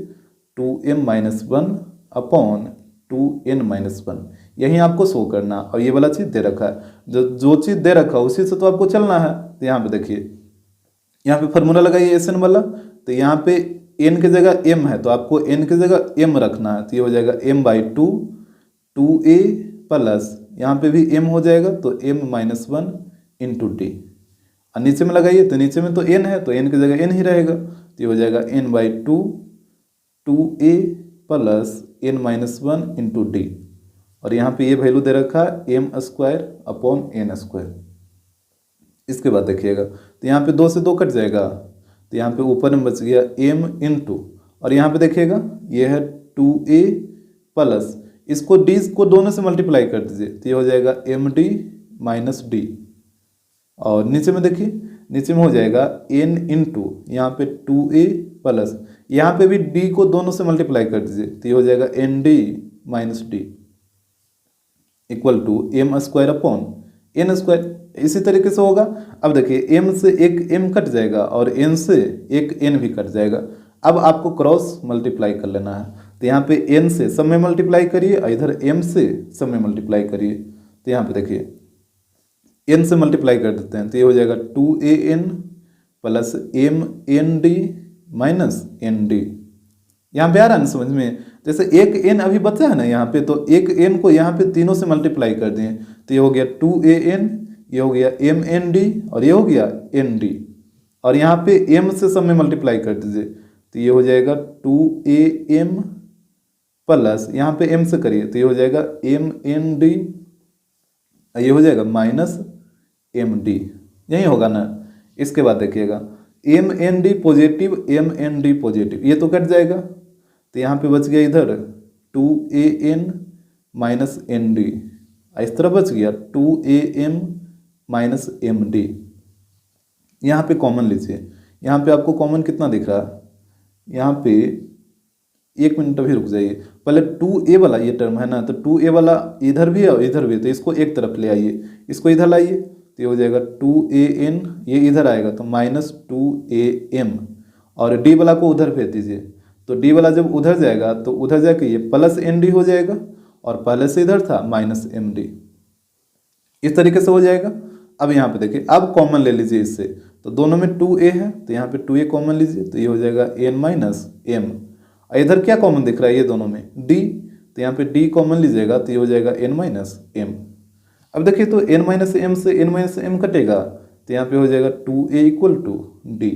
Speaker 1: 2m-1 अपॉन 2n-1, यही आपको शो करना। और ये वाला चीज दे रखा है, जो चीज दे रखा है उसी से तो आपको चलना है। तो यहाँ पे देखिए यहाँ पे फॉर्मूला लगाइए एस एन वाला, तो यहाँ पे एन की जगह एम है तो आपको एन की जगह एम रखना है, तो ये हो जाएगा m/2 2a प्लस यहाँ पे भी m हो जाएगा तो m-1 इंटू डी। और नीचे में लगाइए तो नीचे में तो n है तो n की जगह n ही रहेगा, तो ये हो जाएगा n/2 2a plus n-1 into d. और यहाँ पे ये वैल्यू दे रखा है m square upon n square. इसके बाद देखिएगा तो यहाँ पे 2 से 2 कट जाएगा, तो यहाँ पे ऊपर में बच गया m इंटू, और यहाँ पे देखिएगा ये है 2a प्लस इसको d को दोनों से मल्टीप्लाई कर दीजिए तो ये हो जाएगा md माइनस डी। और नीचे में देखिए नीचे में हो जाएगा n इंटू यहाँ पे 2a प्लस यहाँ पे भी d को दोनों से मल्टीप्लाई कर दीजिए तो ये हो जाएगा nd minus d equal to m square upon n square. इसी तरीके से होगा। अब देखिए m से एक m कट जाएगा और n से एक n भी कट जाएगा। अब आपको क्रॉस मल्टीप्लाई कर लेना है, तो यहाँ पे n से सब में मल्टीप्लाई करिए और इधर m से सब में मल्टीप्लाई करिए। तो यहाँ पे देखिए n से मल्टीप्लाई कर देते हैं तो ये हो जाएगा 2an plus mnd minus nd। यहाँ पे आ रहा है ना समझ में, जैसे एक n अभी बचा है ना यहाँ पे, तो एक n को यहाँ पे तीनों से मल्टीप्लाई कर दिए तो ये हो गया 2an, ये हो गया mnd और ये हो गया nd। और यहाँ पे m से सब में मल्टीप्लाई कर दीजिए तो ये हो जाएगा 2am प्लस यहाँ पे m से करिए तो ये हो जाएगा mnd, ये हो जाएगा माइनस md, यही होगा ना। इसके बाद देखिएगा mnd पॉजिटिव mnd पॉजिटिव, ये तो कट जाएगा तो यहाँ पे बच गया इधर 2an माइनस nd, इस तरह बच गया 2am माइनस md। यहाँ पे कॉमन लीजिए, यहाँ पे आपको कॉमन कितना दिख रहा है, यहाँ पे एक मिनट अभी रुक जाइए, पहले 2a वाला ये टर्म है ना, तो 2a वाला इधर भी है और इधर भी है तो इसको एक तरफ ले आइए, इसको इधर लाइए तो ये हो जाएगा 2an, ये इधर आएगा तो माइनस 2am, और d वाला को उधर भेज दीजिए तो d वाला जब उधर जाएगा तो उधर जाके ये प्लस nd हो जाएगा और पहले से इधर था माइनस md, इस तरीके से हो जाएगा। अब यहाँ पे देखिए अब कॉमन ले लीजिए इससे, तो दोनों में 2a है तो यहाँ पे 2a कॉमन लीजिए तो ये हो जाएगा n माइनस m। इधर क्या कॉमन दिख रहा है ये दोनों में d, तो यहाँ पे d कॉमन लीजिएगा तो ये हो जाएगा n माइनस m। अब देखिए तो n माइनस m से n माइनस m कटेगा तो यहाँ पे हो जाएगा 2a इक्वल टू d।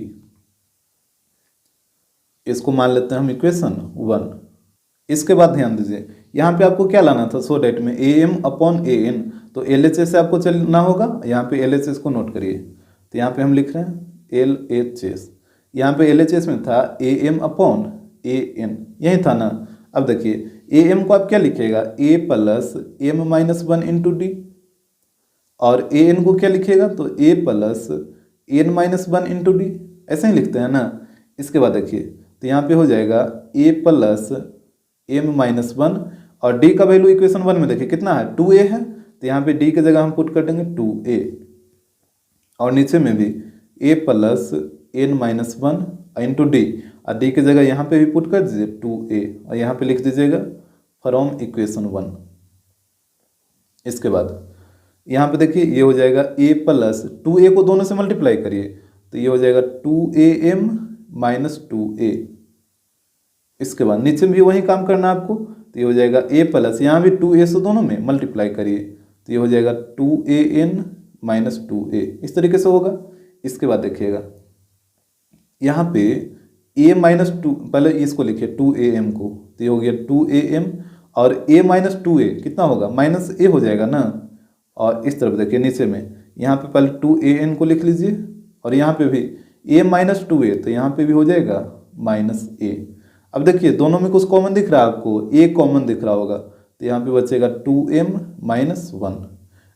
Speaker 1: इसको मान लेते हैं हम इक्वेशन 1। इसके बाद ध्यान दीजिए यहाँ पे आपको क्या लाना था, सो डेट में am अपॉन an, तो LHS से आपको चलना होगा। यहाँ पे LHS को नोट करिए तो यहाँ पे हम लिख रहे हैं LHS, यहाँ पे LHS में था am अपॉन an, यही था ना। अब देखिए am को आप क्या लिखिएगा a plus m minus 1 into d, और an को क्या लिखिएगा तो a plus n minus 1 into D, ऐसे ही लिखते हैं ना। इसके बाद देखिए तो यहाँ पे हो जाएगा a प्लस m माइनस 1, और d का वैल्यू इक्वेशन 1 में देखिए कितना है 2a है, तो यहाँ पे d की जगह हम पुट कर देंगे 2a, और नीचे में भी a plus n minus 1 into d, और d की जगह यहाँ पे भी पुट कर दीजिए 2a, और यहाँ पे लिख दीजिएगा फ्रॉम इक्वेशन 1। इसके बाद यहाँ पे देखिए ये हो जाएगा a प्लस 2a को दोनों से मल्टीप्लाई करिए तो ये हो जाएगा 2am माइनस 2a। इसके बाद नीचे भी वही काम करना है आपको, तो ये हो जाएगा a प्लस यहाँ भी 2a से दोनों में मल्टीप्लाई करिए तो ये हो जाएगा 2an माइनस 2a। इस तरीके से होगा। इसके बाद देखिएगा यहाँ पे a माइनस 2, पहले इसको लिखिए 2am को, तो ये हो गया 2am और a माइनस 2a कितना होगा, माइनस a हो जाएगा ना। और इस तरफ देखिए नीचे में यहाँ पे पहले 2an को लिख लीजिए और यहाँ पे भी a माइनस 2a, तो यहाँ पे भी हो जाएगा माइनस a। अब देखिए दोनों में कुछ कॉमन दिख रहा है आपको, a कॉमन दिख रहा होगा तो यहाँ पे बचेगा 2m माइनस 1।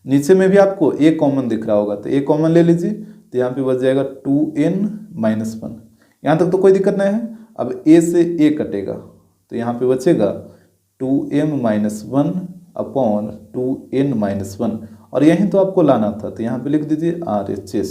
Speaker 1: नीचे में भी आपको a कॉमन दिख रहा होगा तो a कॉमन ले लीजिए तो यहाँ पे बच जाएगा 2n माइनस 1। यहाँ तक तो कोई दिक्कत नहीं है। अब a से a कटेगा तो यहाँ पे बचेगा 2m minus 1 upon 2n minus 1 और यहीं तो आपको लाना था तो यहाँ पे लिख दीजिए RHS।